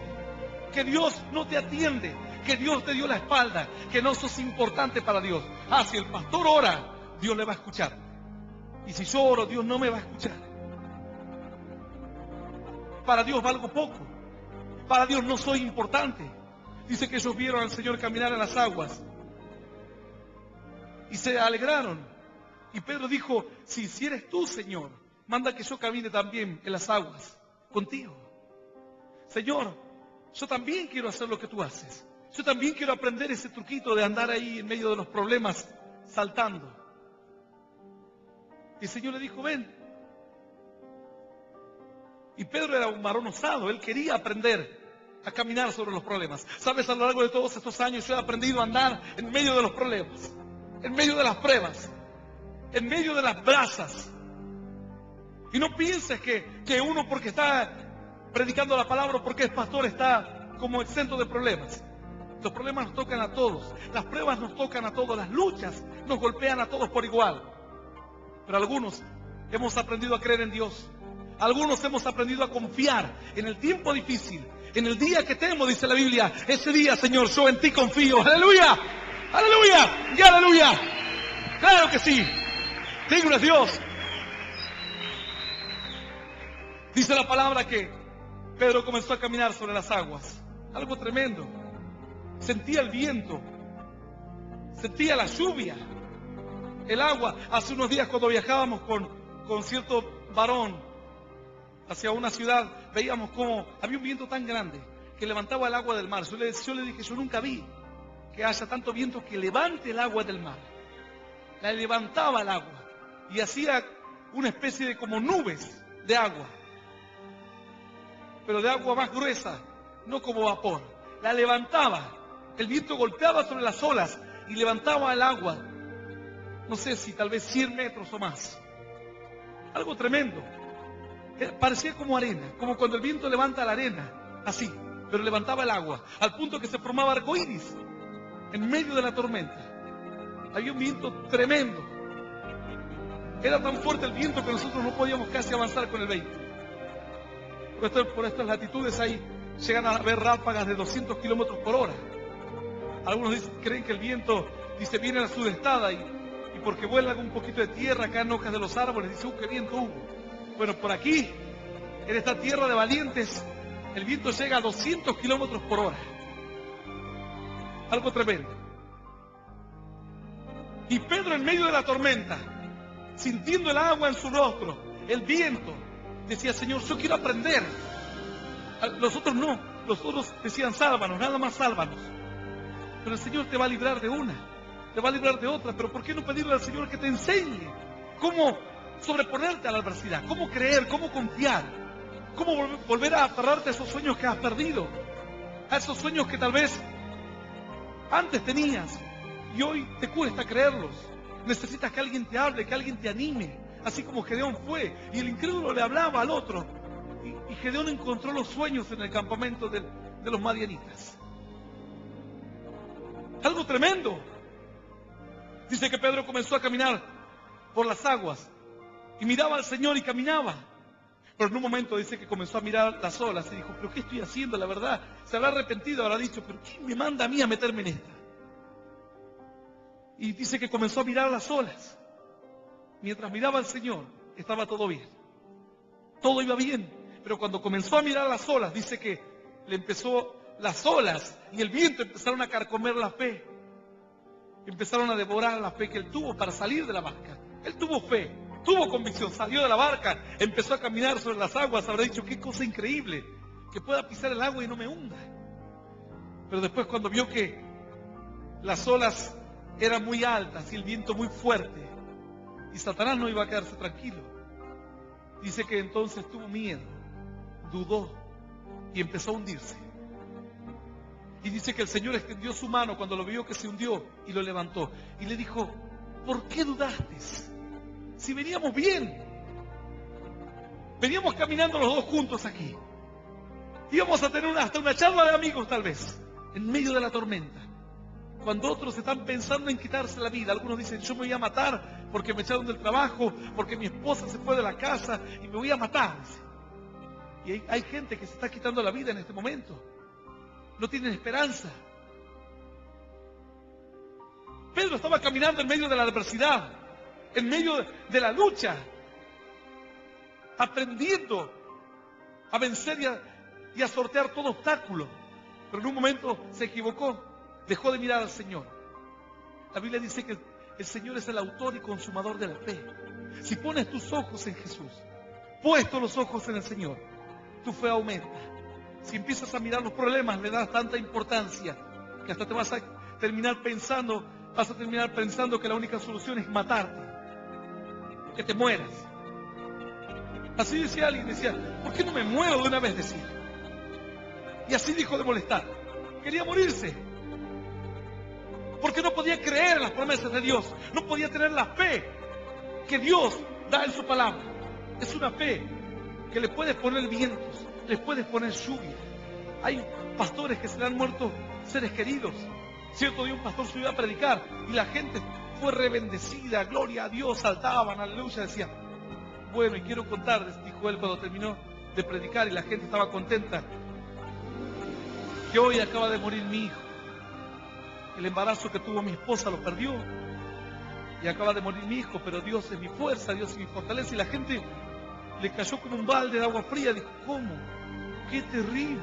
que Dios no te atiende, que Dios te dio la espalda, que no sos importante para Dios. Ah, si el pastor ora, Dios le va a escuchar. Y si yo oro, Dios no me va a escuchar. Para Dios valgo poco. Para Dios no soy importante. Dice que ellos vieron al Señor caminar en las aguas y se alegraron. Y Pedro dijo, si eres tú, Señor, manda que yo camine también en las aguas contigo. Señor, yo también quiero hacer lo que tú haces. Yo también quiero aprender ese truquito de andar ahí en medio de los problemas, saltando. Y el Señor le dijo, ven. Y Pedro era un varón osado, él quería aprender a caminar sobre los problemas. Sabes, a lo largo de todos estos años yo he aprendido a andar en medio de los problemas, en medio de las pruebas, en medio de las brasas. Y no pienses que uno porque está predicando la palabra o porque es pastor está como exento de problemas. Los problemas nos tocan a todos, las pruebas nos tocan a todos, las luchas nos golpean a todos por igual. Pero algunos hemos aprendido a creer en Dios. Algunos hemos aprendido a confiar en el tiempo difícil, en el día que temo, dice la Biblia. Ese día, Señor, yo en ti confío. ¡Aleluya! ¡Aleluya! ¡Y aleluya! ¡Claro que sí! Digno es Dios. Dice la palabra que Pedro comenzó a caminar sobre las aguas. Algo tremendo. Sentía el viento, sentía la lluvia, el agua. Hace unos días cuando viajábamos con cierto varón hacia una ciudad, veíamos cómo había un viento tan grande que levantaba el agua del mar. Yo le dije, yo nunca vi que haya tanto viento que levante el agua del mar. La levantaba el agua y hacía una especie de como nubes de agua, pero de agua más gruesa, no como vapor. La levantaba, el viento golpeaba sobre las olas y levantaba el agua, no sé si tal vez 100 metros o más. Algo tremendo. Parecía como arena, como cuando el viento levanta la arena, así, pero levantaba el agua, al punto que se formaba arcoíris en medio de la tormenta. Había un viento tremendo. Era tan fuerte el viento que nosotros no podíamos casi avanzar con el vehículo. Por estas latitudes ahí llegan a haber ráfagas de 200 kilómetros por hora. Algunos creen que el viento viene a la sudestada y porque vuela un poquito de tierra, caen hojas de los árboles, dice, qué viento hubo. Bueno, por aquí, en esta tierra de valientes, el viento llega a 200 kilómetros por hora. Algo tremendo. Y Pedro, en medio de la tormenta, sintiendo el agua en su rostro, el viento, decía, Señor, yo quiero aprender. Los otros no, los otros decían, sálvanos, nada más sálvanos. Pero el Señor te va a librar de una, te va a librar de otra. Pero ¿por qué no pedirle al Señor que te enseñe cómo sobreponerte a la adversidad, cómo creer, cómo confiar, cómo volver a aferrarte a esos sueños que has perdido, a esos sueños que tal vez antes tenías y hoy te cuesta creerlos? Necesitas que alguien te hable, que alguien te anime, así como Gedeón fue y el incrédulo le hablaba al otro y Gedeón encontró los sueños en el campamento de los madianitas. Algo tremendo. Dice que Pedro comenzó a caminar por las aguas y miraba al Señor y caminaba. Pero en un momento dice que comenzó a mirar las olas y dijo, pero ¿qué estoy haciendo? La verdad, se habrá arrepentido, habrá dicho, pero ¿quién me manda a mí a meterme en esta? Y dice que comenzó a mirar las olas. Mientras miraba al Señor, estaba todo bien. Todo iba bien. Pero cuando comenzó a mirar las olas, dice que las olas y el viento empezaron a carcomer la fe. Empezaron a devorar la fe que él tuvo para salir de la barca. Él tuvo fe, tuvo convicción, salió de la barca, empezó a caminar sobre las aguas. Habrá dicho, qué cosa increíble, que pueda pisar el agua y no me hunda. Pero después, cuando vio que las olas eran muy altas y el viento muy fuerte, y Satanás no iba a quedarse tranquilo, dice que entonces tuvo miedo, dudó y empezó a hundirse. Y dice que el Señor extendió su mano cuando lo vio que se hundió y lo levantó. Y le dijo, ¿por qué dudaste? Si veníamos bien. Veníamos caminando los dos juntos aquí. Íbamos a tener hasta una charla de amigos tal vez, en medio de la tormenta. Cuando otros están pensando en quitarse la vida. Algunos dicen, yo me voy a matar porque me echaron del trabajo, porque mi esposa se fue de la casa y me voy a matar. Y hay gente que se está quitando la vida en este momento. No tienen esperanza. Pedro estaba caminando en medio de la adversidad, en medio de la lucha, aprendiendo a vencer y a sortear todo obstáculo. Pero en un momento se equivocó, dejó de mirar al Señor. La Biblia dice que El Señor es el autor y consumador de la fe. Si pones tus ojos en Jesús, puestos los ojos en el Señor, tu fe aumenta. Si empiezas a mirar los problemas, le das tanta importancia que hasta te vas a terminar pensando que la única solución es matarte, que te mueras. Así decía alguien, decía, ¿por qué no me muero de una vez? Decía. Y así dijo de molestar. Quería morirse. Porque no podía creer en las promesas de Dios. No podía tener la fe que Dios da en su palabra. Es una fe que le puedes poner vientos, le puedes poner lluvia. Hay pastores que se le han muerto seres queridos. Cierto día un pastor subió a predicar y la gente fue rebendecida, gloria a Dios, saltaban, aleluya, decían. Bueno, y quiero contarles, dijo él cuando terminó de predicar y la gente estaba contenta, que hoy acaba de morir mi hijo. El embarazo que tuvo mi esposa lo perdió y acaba de morir mi hijo, pero Dios es mi fuerza, Dios es mi fortaleza. Y la gente le cayó como un balde de agua fría. Dijo, ¿cómo? ¡Qué terrible!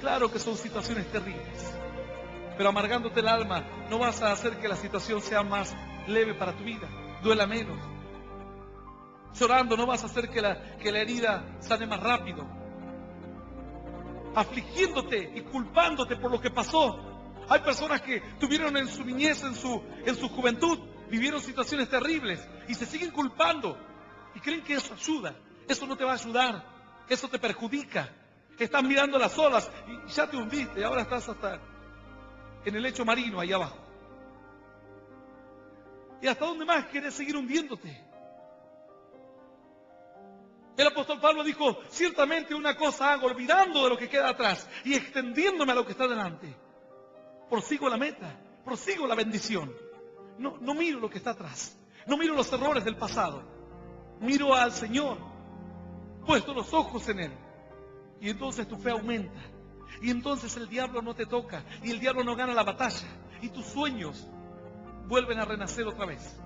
Claro que son situaciones terribles, pero amargándote el alma no vas a hacer que la situación sea más leve para tu vida, duela menos. Llorando no vas a hacer que la herida sane más rápido. Afligiéndote y culpándote por lo que pasó. Hay personas que tuvieron en su niñez, en su juventud, vivieron situaciones terribles y se siguen culpando y creen que eso ayuda. Eso no te va a ayudar, eso te perjudica. Estás mirando las olas y ya te hundiste y ahora estás hasta en el lecho marino ahí abajo. ¿Y hasta dónde más quieres seguir hundiéndote? El apóstol Pablo dijo, ciertamente una cosa hago, olvidando de lo que queda atrás y extendiéndome a lo que está delante. Prosigo la meta, prosigo la bendición. No miro lo que está atrás, no miro los errores del pasado. Miro al Señor, puesto los ojos en Él. Y entonces tu fe aumenta. Y entonces el diablo no te toca. Y el diablo no gana la batalla. Y tus sueños vuelven a renacer otra vez.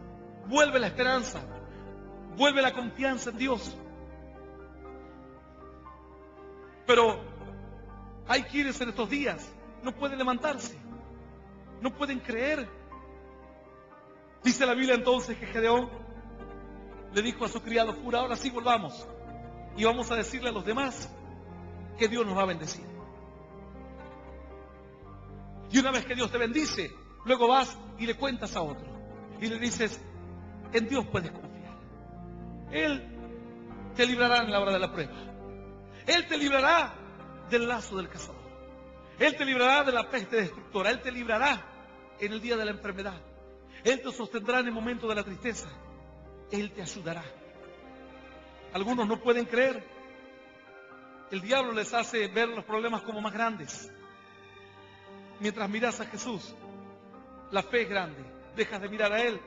Vuelve la esperanza. Vuelve la confianza en Dios. Pero hay quienes en estos días no pueden levantarse. No pueden creer. Dice la Biblia entonces que Gedeón le dijo a su criado, Fura, ahora sí volvamos. Y vamos a decirle a los demás que Dios nos va a bendecir. Y una vez que Dios te bendice, luego vas y le cuentas a otro. Y le dices, en Dios puedes confiar. Él te librará en la hora de la prueba. Él te librará del lazo del cazador. Él te librará de la peste destructora. Él te librará en el día de la enfermedad. Él te sostendrá en el momento de la tristeza. Él te ayudará. Algunos no pueden creer. El diablo les hace ver los problemas como más grandes. Mientras miras a Jesús, la fe es grande. Dejas de mirar a Él.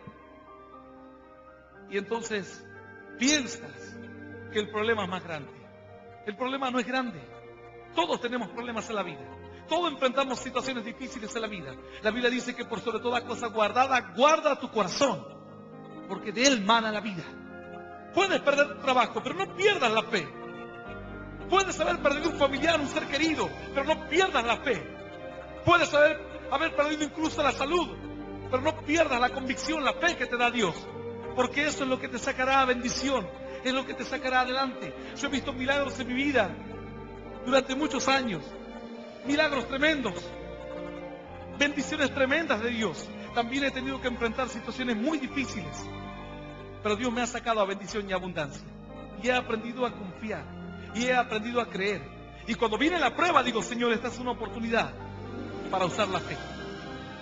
Y entonces piensas que el problema es más grande. El problema no es grande. Todos tenemos problemas en la vida. Todos enfrentamos situaciones difíciles en la vida. La Biblia dice que por sobre toda cosa guardada, guarda tu corazón, porque de él mana la vida. Puedes perder tu trabajo, pero no pierdas la fe. Puedes haber perdido un familiar, un ser querido, pero no pierdas la fe. Puedes haber perdido incluso la salud, pero no pierdas la convicción, la fe que te da Dios, porque eso es lo que te sacará a bendición, es lo que te sacará adelante. Yo he visto milagros en mi vida durante muchos años, milagros tremendos, bendiciones tremendas de Dios. También he tenido que enfrentar situaciones muy difíciles, pero Dios me ha sacado a bendición y abundancia. Y he aprendido a confiar, y he aprendido a creer. Y cuando viene la prueba, digo, Señor, esta es una oportunidad para usar la fe.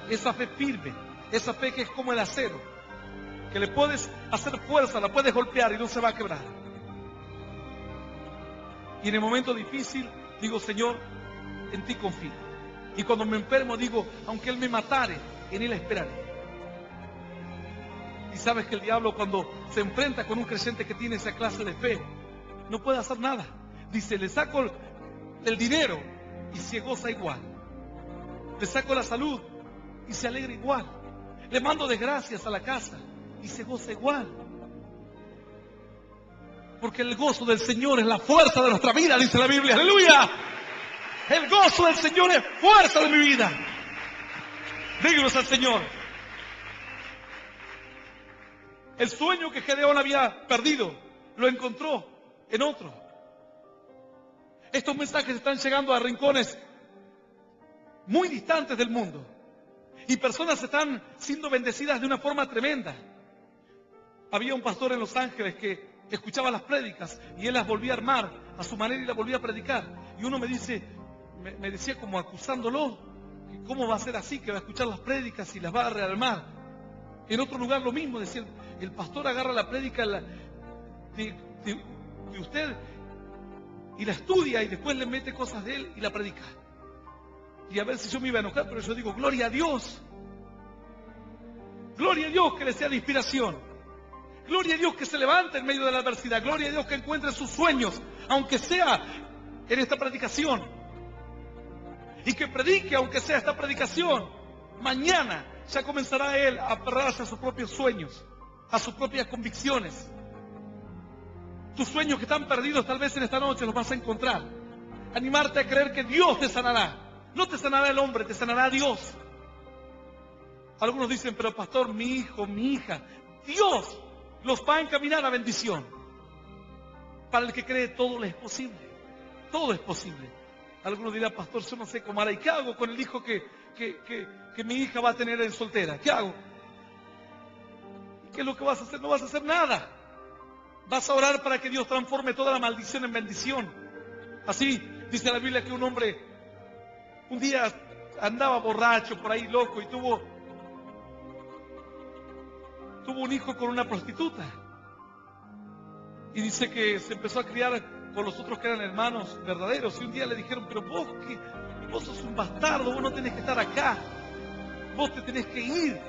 Esa fe firme, esa fe que es como el acero, que le puedes hacer fuerza, la puedes golpear y no se va a quebrar. Y en el momento difícil, digo, Señor, en ti confío. Y cuando me enfermo, digo, aunque Él me matare, en Él esperaré. Y sabes que el diablo, cuando se enfrenta con un creyente que tiene esa clase de fe, no puede hacer nada. Dice, le saco el dinero y se goza igual. Le saco la salud y se alegra igual. Le mando desgracias a la casa y se goza igual. Porque el gozo del Señor es la fuerza de nuestra vida, dice la Biblia. ¡Aleluya! El gozo del Señor es fuerza de mi vida. Díganos al Señor. El sueño que Gedeón había perdido, lo encontró en otro. Estos mensajes están llegando a rincones muy distantes del mundo. Y personas están siendo bendecidas de una forma tremenda. Había un pastor en Los Ángeles que escuchaba las prédicas y él las volvía a armar a su manera y las volvía a predicar. Y uno me decía como acusándolo, que cómo va a ser así, que va a escuchar las prédicas y las va a rearmar. En otro lugar lo mismo, decía, el pastor agarra la prédica de usted y la estudia y después le mete cosas de él y la predica. Y a ver si yo me iba a enojar, pero yo digo, gloria a Dios. Gloria a Dios que le sea de inspiración. Gloria a Dios que se levante en medio de la adversidad. Gloria a Dios que encuentre sus sueños, aunque sea en esta predicación. Y que predique, aunque sea esta predicación. Mañana ya comenzará él a aferrarse a sus propios sueños, a sus propias convicciones. Tus sueños que están perdidos tal vez en esta noche los vas a encontrar. Animarte a creer que Dios te sanará. No te sanará el hombre, te sanará Dios. Algunos dicen, pero pastor, mi hijo, mi hija, Dios los va a encaminar a bendición. Para el que cree, todo le es posible. Todo es posible. Algunos dirán, pastor, yo no sé cómo hará. ¿Y qué hago con el hijo que mi hija va a tener en soltera? ¿Qué hago? ¿Qué es lo que vas a hacer? No vas a hacer nada. Vas a orar para que Dios transforme toda la maldición en bendición. Así dice la Biblia que un hombre un día andaba borracho por ahí, loco, y tuvo un hijo con una prostituta. Y dice que se empezó a criar con los otros que eran hermanos verdaderos. Y un día le dijeron, pero vos sos un bastardo, vos no tenés que estar acá. Vos te tenés que ir.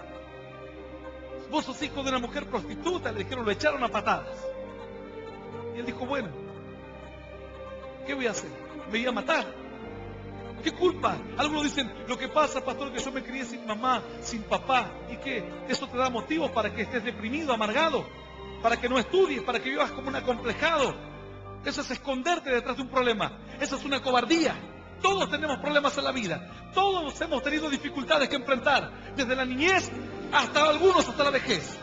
Vos sos hijo de una mujer prostituta. Le dijeron, lo echaron a patadas. Y él dijo, bueno, ¿qué voy a hacer? Me iba a matar. ¿Qué culpa? Algunos dicen, lo que pasa, pastor, que yo me crié sin mamá, sin papá. ¿Y qué? ¿Eso te da motivo para que estés deprimido, amargado? Para que no estudies, para que vivas como un acomplejado. Eso es esconderte detrás de un problema. Eso es una cobardía. Todos tenemos problemas en la vida. Todos hemos tenido dificultades que enfrentar. Desde la niñez hasta algunos hasta la vejez.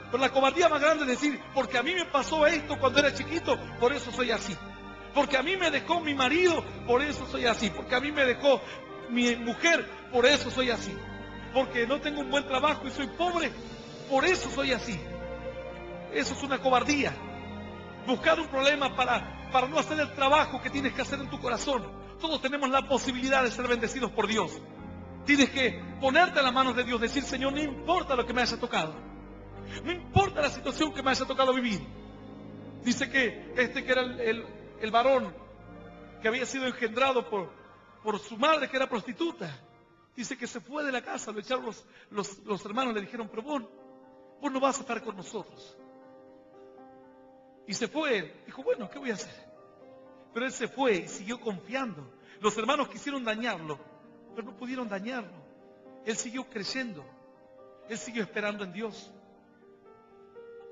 Pero la cobardía más grande es decir, porque a mí me pasó esto cuando era chiquito, por eso soy así. Porque a mí me dejó mi marido, por eso soy así. Porque a mí me dejó mi mujer, por eso soy así. Porque no tengo un buen trabajo y soy pobre, por eso soy así. Eso es una cobardía. Buscar un problema para no hacer el trabajo que tienes que hacer en tu corazón. Todos tenemos la posibilidad de ser bendecidos por Dios. Tienes que ponerte en las manos de Dios, decir, Señor, no importa lo que me haya tocado. No importa la situación que me haya tocado vivir. Dice que que era el varón que había sido engendrado por su madre, que era prostituta. Dice que se fue de la casa, lo echaron los hermanos, le dijeron, pero vos no vas a estar con nosotros. Y se fue, dijo, bueno, ¿qué voy a hacer? Pero él se fue y siguió confiando. Los hermanos quisieron dañarlo, pero no pudieron dañarlo. Él siguió creyendo, él siguió esperando en Dios.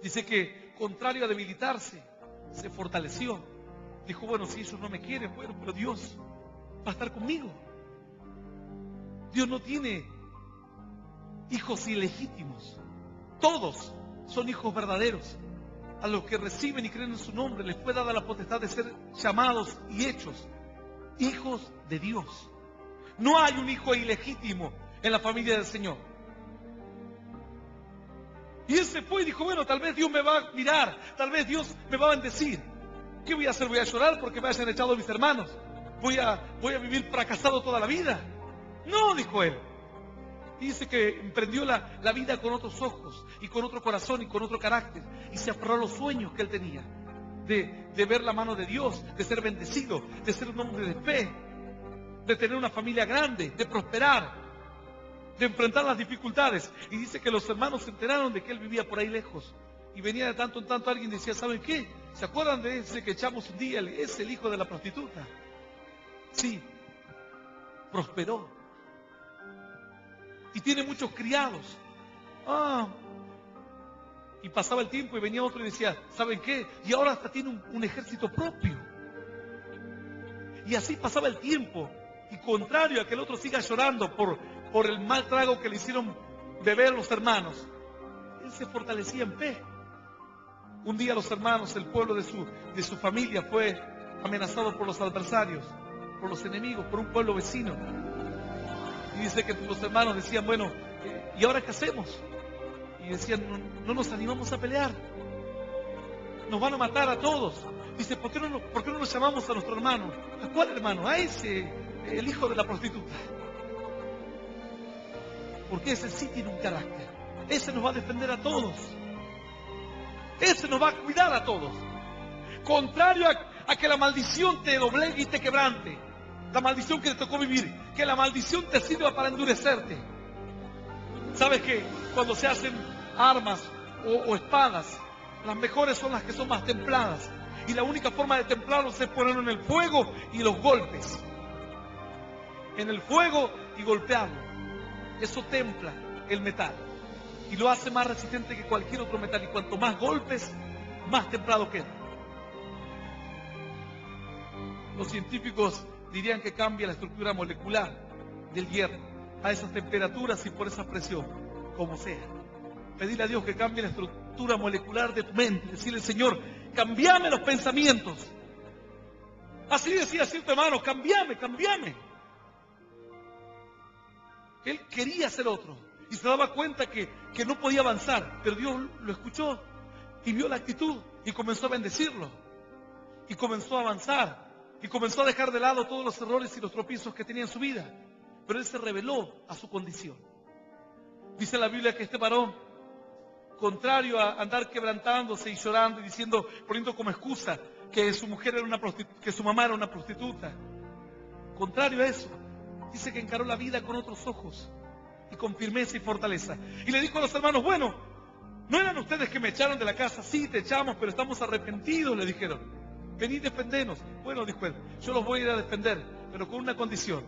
Dice que, contrario a debilitarse, se fortaleció. Dijo, bueno, si ellos no me quieren, bueno, pero Dios va a estar conmigo. Dios no tiene hijos ilegítimos. Todos son hijos verdaderos. A los que reciben y creen en su nombre les fue dada la potestad de ser llamados y hechos hijos de Dios. No hay un hijo ilegítimo en la familia del Señor. Y él se fue y dijo, bueno, tal vez Dios me va a mirar, tal vez Dios me va a bendecir. ¿Qué voy a hacer? ¿Voy a llorar porque me hayan echado mis hermanos? ¿Voy a vivir fracasado toda la vida? No, dijo él. Dice que emprendió la vida con otros ojos y con otro corazón y con otro carácter. Y se aferró a los sueños que él tenía. De ver la mano de Dios, de ser bendecido, de ser un hombre de fe, de tener una familia grande, de prosperar, de enfrentar las dificultades. Y dice que los hermanos se enteraron de que él vivía por ahí lejos. Y venía de tanto en tanto alguien y decía, ¿saben qué? ¿Se acuerdan de ese que echamos un día? Es el hijo de la prostituta. Sí, prosperó. Y tiene muchos criados. Y pasaba el tiempo y venía otro y decía, ¿saben qué? Y ahora hasta tiene un ejército propio. Y así pasaba el tiempo. Y contrario a que el otro siga llorando por el mal trago que le hicieron beber los hermanos, él se fortalecía en fe. Un día los hermanos, el pueblo de su familia fue amenazado por los adversarios, por los enemigos, por un pueblo vecino. Y dice que los hermanos decían, bueno, ¿y ahora qué hacemos? Y decían, no nos animamos a pelear. Nos van a matar a todos. Dice, ¿por qué no nos llamamos a nuestro hermano? ¿A cuál hermano? A ese, el hijo de la prostituta. Porque ese sí tiene un carácter. Ese nos va a defender a todos. Ese nos va a cuidar a todos. Contrario a que la maldición te doblegue y te quebrante. La maldición que te tocó vivir. Que la maldición te sirva para endurecerte. ¿Sabes qué? Cuando se hacen armas o espadas, las mejores son las que son más templadas. Y la única forma de templarlos es ponerlo en el fuego y los golpes. En el fuego y golpearlo. Eso templa el metal. Y lo hace más resistente que cualquier otro metal. Y cuanto más golpes, más templado queda. Los científicos dirían que cambia la estructura molecular del hierro a esas temperaturas y por esa presión, como sea. Pedirle a Dios que cambie la estructura molecular de tu mente. Decirle, Señor, cambiame los pensamientos. Así decía cierto hermano, cambiame. Él quería ser otro y se daba cuenta que no podía avanzar, pero Dios lo escuchó y vio la actitud y comenzó a bendecirlo y comenzó a avanzar y comenzó a dejar de lado todos los errores y los tropiezos que tenía en su vida, pero él se rebeló a su condición. Dice la Biblia que este varón, contrario a andar quebrantándose y llorando y diciendo, poniendo como excusa que su mujer era que su mamá era una prostituta, contrario a eso, dice que encaró la vida con otros ojos y con firmeza y fortaleza. Y le dijo a los hermanos, bueno, ¿no eran ustedes que me echaron de la casa? Sí, te echamos, pero estamos arrepentidos, le dijeron. Venid, defendenos. Bueno, dijo él, yo los voy a ir a defender, pero con una condición,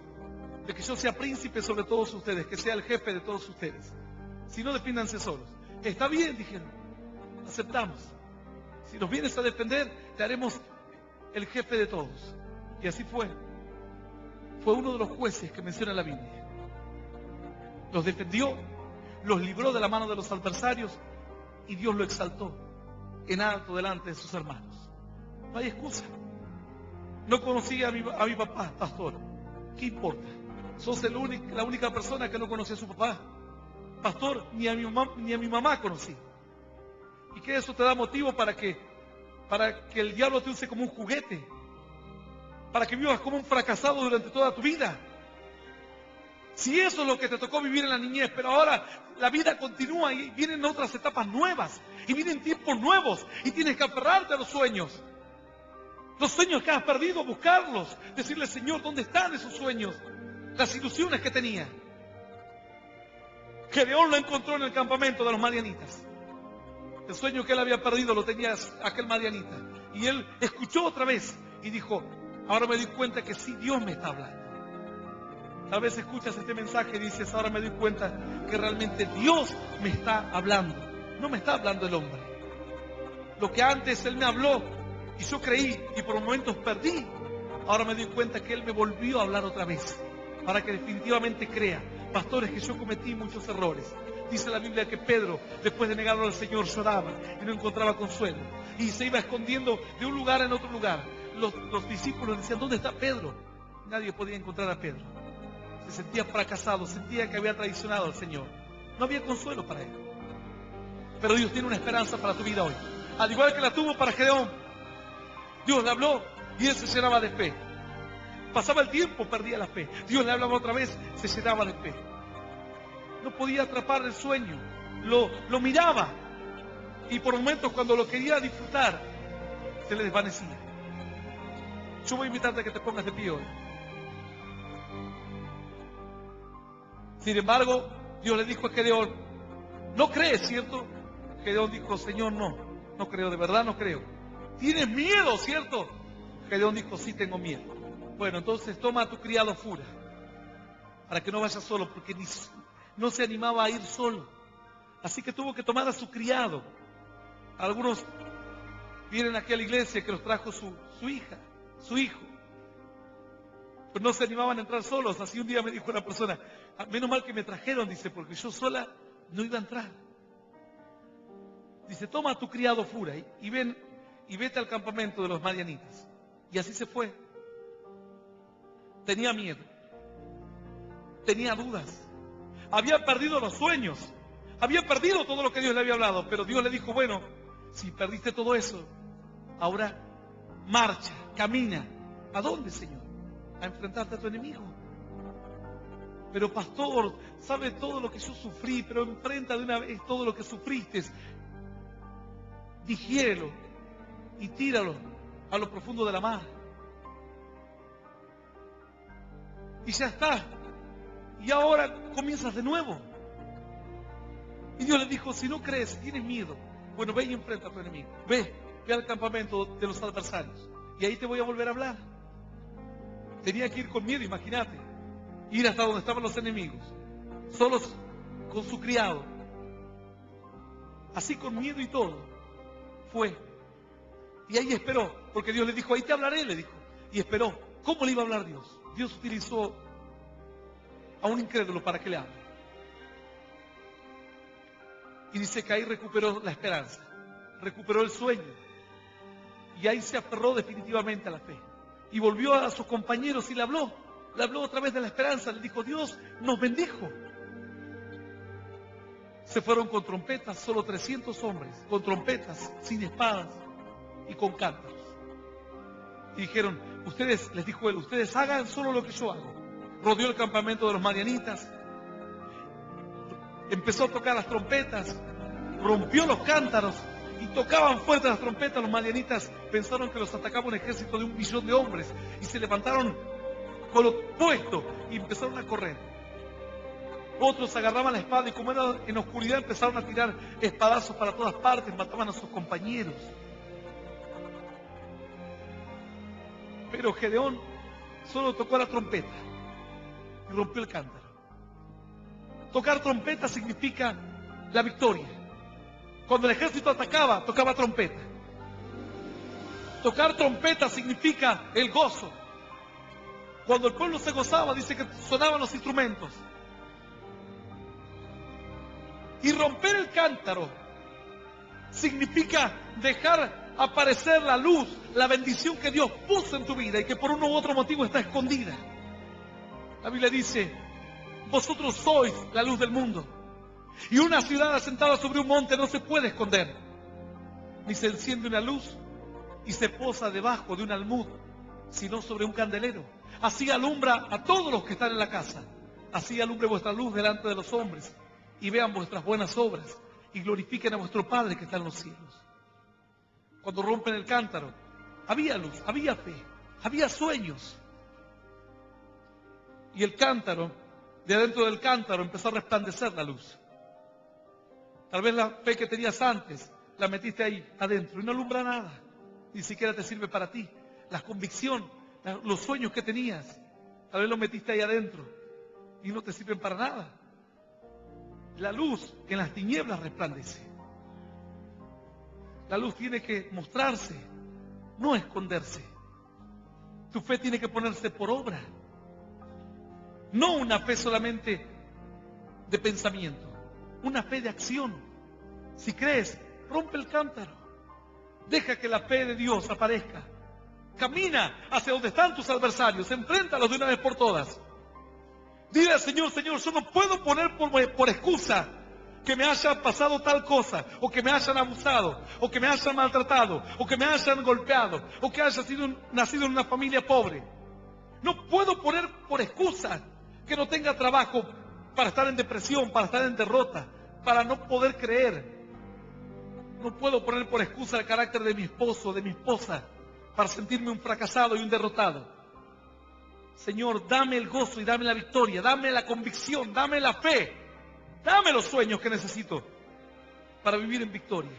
de que yo sea príncipe sobre todos ustedes, que sea el jefe de todos ustedes. Si no, defiéndanse solos. Está bien, dijeron, aceptamos. Si nos vienes a defender, te haremos el jefe de todos. Y así fue. Fue uno de los jueces que menciona la Biblia. Los defendió, los libró de la mano de los adversarios y Dios lo exaltó en alto delante de sus hermanos. No hay excusa. No conocí a mi papá, pastor. ¿Qué importa? Sos la única persona que no conocía a su papá. Pastor, ni a mi mamá conocí. ¿Y que eso te da motivo para que el diablo te use como un juguete? Para que vivas como un fracasado durante toda tu vida. Si eso es lo que te tocó vivir en la niñez, pero ahora la vida continúa y vienen otras etapas nuevas, y vienen tiempos nuevos, y tienes que aferrarte a los sueños. Los sueños que has perdido, buscarlos, decirle, Señor, ¿dónde están esos sueños? Las ilusiones que tenía. Gedeón lo encontró en el campamento de los madianitas. El sueño que él había perdido lo tenía aquel madianita. Y él escuchó otra vez y dijo, ahora me doy cuenta que sí, Dios me está hablando. Tal vez escuchas este mensaje y dices, ahora me doy cuenta que realmente Dios me está hablando. No me está hablando el hombre. Lo que antes Él me habló y yo creí y por momentos perdí, ahora me doy cuenta que Él me volvió a hablar otra vez. Para que definitivamente crea, pastores, que yo cometí muchos errores. Dice la Biblia que Pedro, después de negarlo al Señor, lloraba y no encontraba consuelo. Y se iba escondiendo de un lugar en otro lugar. Los discípulos decían, ¿dónde está Pedro? Nadie podía encontrar a Pedro. Se sentía fracasado, sentía que había traicionado al Señor. No había consuelo para él. Pero Dios tiene una esperanza para tu vida hoy. Al igual que la tuvo para Gedeón. Dios le habló y él se llenaba de fe. Pasaba el tiempo, perdía la fe. Dios le hablaba otra vez, se llenaba de fe. No podía atrapar el sueño. Lo miraba. Y por momentos cuando lo quería disfrutar, se le desvanecía. Yo voy a invitarte a que te pongas de pie hoy. Sin embargo, Dios le dijo a Gedeón, ¿no crees, cierto? Gedeón dijo, Señor, no creo, de verdad no creo. ¿Tienes miedo, cierto? Gedeón dijo, sí, tengo miedo. Bueno, entonces toma a tu criado Fura, para que no vaya solo, porque no se animaba a ir solo. Así que tuvo que tomar a su criado. Algunos vienen aquí a la iglesia que los trajo su hija, su hijo. Pero no se animaban a entrar solos. Así un día me dijo una persona, menos mal que me trajeron, dice, porque yo sola no iba a entrar. Dice, toma a tu criado Fura y ven y vete al campamento de los madianitas. Y así se fue. Tenía miedo. Tenía dudas. Había perdido los sueños. Había perdido todo lo que Dios le había hablado. Pero Dios le dijo, bueno, si perdiste todo eso, ahora marcha, camina. ¿A dónde, Señor? A enfrentarte a tu enemigo. Pero pastor, sabe todo lo que yo sufrí, pero enfrenta de una vez todo lo que sufriste. Digiérelo y tíralo a lo profundo de la mar. Y ya está. Y ahora comienzas de nuevo. Y Dios le dijo, si no crees, si tienes miedo, bueno, ve y enfrenta a tu enemigo. Ve al campamento de los adversarios. Y ahí te voy a volver a hablar. Tenía que ir con miedo, imagínate. Ir hasta donde estaban los enemigos. Solos con su criado. Así con miedo y todo. Fue. Y ahí esperó. Porque Dios le dijo, ahí te hablaré, le dijo. Y esperó. ¿Cómo le iba a hablar Dios? Dios utilizó a un incrédulo para que le hable. Y dice que ahí recuperó la esperanza. Recuperó el sueño. Y ahí se aferró definitivamente a la fe. Y volvió a sus compañeros y le habló. Le habló otra vez de la esperanza. Le dijo, Dios nos bendijo. Se fueron con trompetas, solo 300 hombres. Con trompetas, sin espadas y con cántaros. Y dijeron, ustedes, les dijo él, ustedes hagan solo lo que yo hago. Rodeó el campamento de los madianitas. Empezó a tocar las trompetas. Rompió los cántaros. Y tocaban fuerte las trompetas. Los madianitas pensaron que los atacaba un ejército de 1 millón de hombres. Y se levantaron con lo puesto y empezaron a correr. Otros agarraban la espada y como era en oscuridad empezaron a tirar espadazos para todas partes. Mataban a sus compañeros. Pero Gedeón solo tocó la trompeta y rompió el cántaro. Tocar trompeta significa la victoria. Cuando el ejército atacaba, tocaba trompeta. Tocar trompeta significa el gozo. Cuando el pueblo se gozaba, dice que sonaban los instrumentos. Y romper el cántaro significa dejar aparecer la luz, la bendición que Dios puso en tu vida y que por uno u otro motivo está escondida. La Biblia dice, vosotros sois la luz del mundo. Y una ciudad asentada sobre un monte no se puede esconder. Ni se enciende una luz y se posa debajo de un almud, sino sobre un candelero. Así alumbra a todos los que están en la casa. Así alumbre vuestra luz delante de los hombres y vean vuestras buenas obras y glorifiquen a vuestro Padre que está en los cielos. Cuando rompen el cántaro, había luz, había fe, había sueños. Y el cántaro, de adentro del cántaro empezó a resplandecer la luz. Tal vez la fe que tenías antes, la metiste ahí adentro y no alumbra nada. Ni siquiera te sirve para ti. La convicción, los sueños que tenías, tal vez los metiste ahí adentro y no te sirven para nada. La luz que en las tinieblas resplandece. La luz tiene que mostrarse, no esconderse. Tu fe tiene que ponerse por obra. No una fe solamente de pensamiento, una fe de acción. Si crees, rompe el cántaro. Deja que la fe de Dios aparezca. Camina hacia donde están tus adversarios, enfréntalos de una vez por todas. Dile al Señor, Señor, yo no puedo poner por excusa que me haya pasado tal cosa, o que me hayan abusado, o que me hayan maltratado, o que me hayan golpeado, o que haya nacido en una familia pobre. No puedo poner por excusa que no tenga trabajo para estar en depresión, para estar en derrota, para no poder creer. No puedo poner por excusa el carácter de mi esposo, de mi esposa, para sentirme un fracasado y un derrotado. Señor, dame el gozo y dame la victoria, dame la convicción, dame la fe, dame los sueños que necesito para vivir en victoria.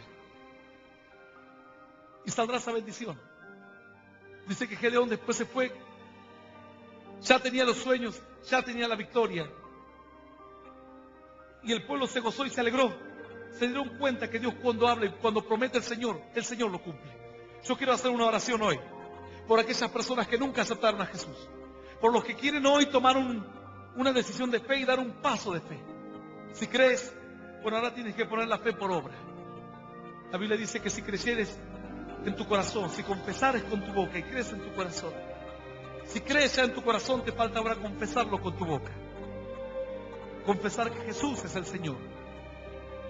Y saldrá esa bendición. Dice que Gedeón después se fue, ya tenía los sueños, ya tenía la victoria. Y el pueblo se gozó y se alegró. Se dieron cuenta que Dios cuando habla y cuando promete el Señor lo cumple. Yo quiero hacer una oración hoy por aquellas personas que nunca aceptaron a Jesús. Por los que quieren hoy tomar una decisión de fe y dar un paso de fe. Si crees, bueno, ahora tienes que poner la fe por obra. La Biblia dice que si creyeres en tu corazón, si confesares con tu boca y crees en tu corazón, si crees ya en tu corazón, te falta ahora confesarlo con tu boca. Confesar que Jesús es el Señor.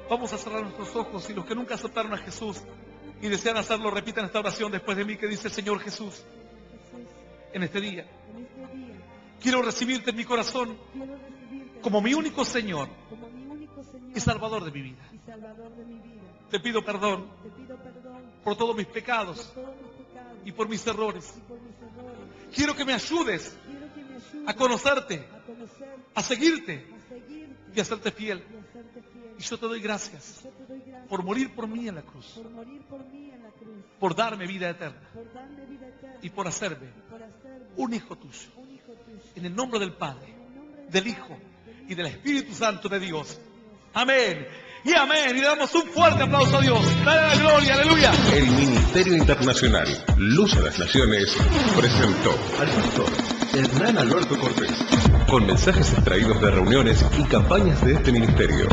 Vamos a cerrar nuestros ojos y los que nunca aceptaron a Jesús y desean hacerlo, repitan esta oración después de mí que dice: Señor Jesús, en este día quiero recibirte en mi corazón como mi único Señor y Salvador de mi vida. Te pido perdón por todos mis pecados y por mis errores. Quiero que me ayudes a conocerte, a seguirte y a serte fiel. Y yo te doy gracias por morir por mí en la cruz, por darme vida eterna y por hacerme un hijo tuyo. En el nombre del Padre, del Hijo y del Espíritu Santo de Dios. Amén y amén. Y le damos un fuerte aplauso a Dios. Dale la gloria, aleluya. El Ministerio Internacional Luz a las Naciones presentó al pastor Hernán Alberto Cortés con mensajes extraídos de reuniones y campañas de este ministerio.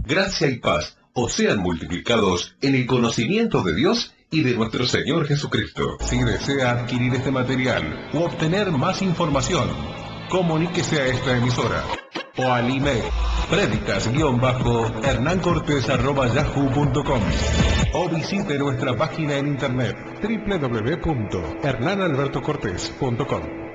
Gracia y paz os sean multiplicados en el conocimiento de Dios y de nuestro Señor Jesucristo. Si desea adquirir este material u obtener más información, comuníquese a esta emisora o al email predicas_hernancortes@yahoo.com o visite nuestra página en internet www.hernanalbertocortes.com.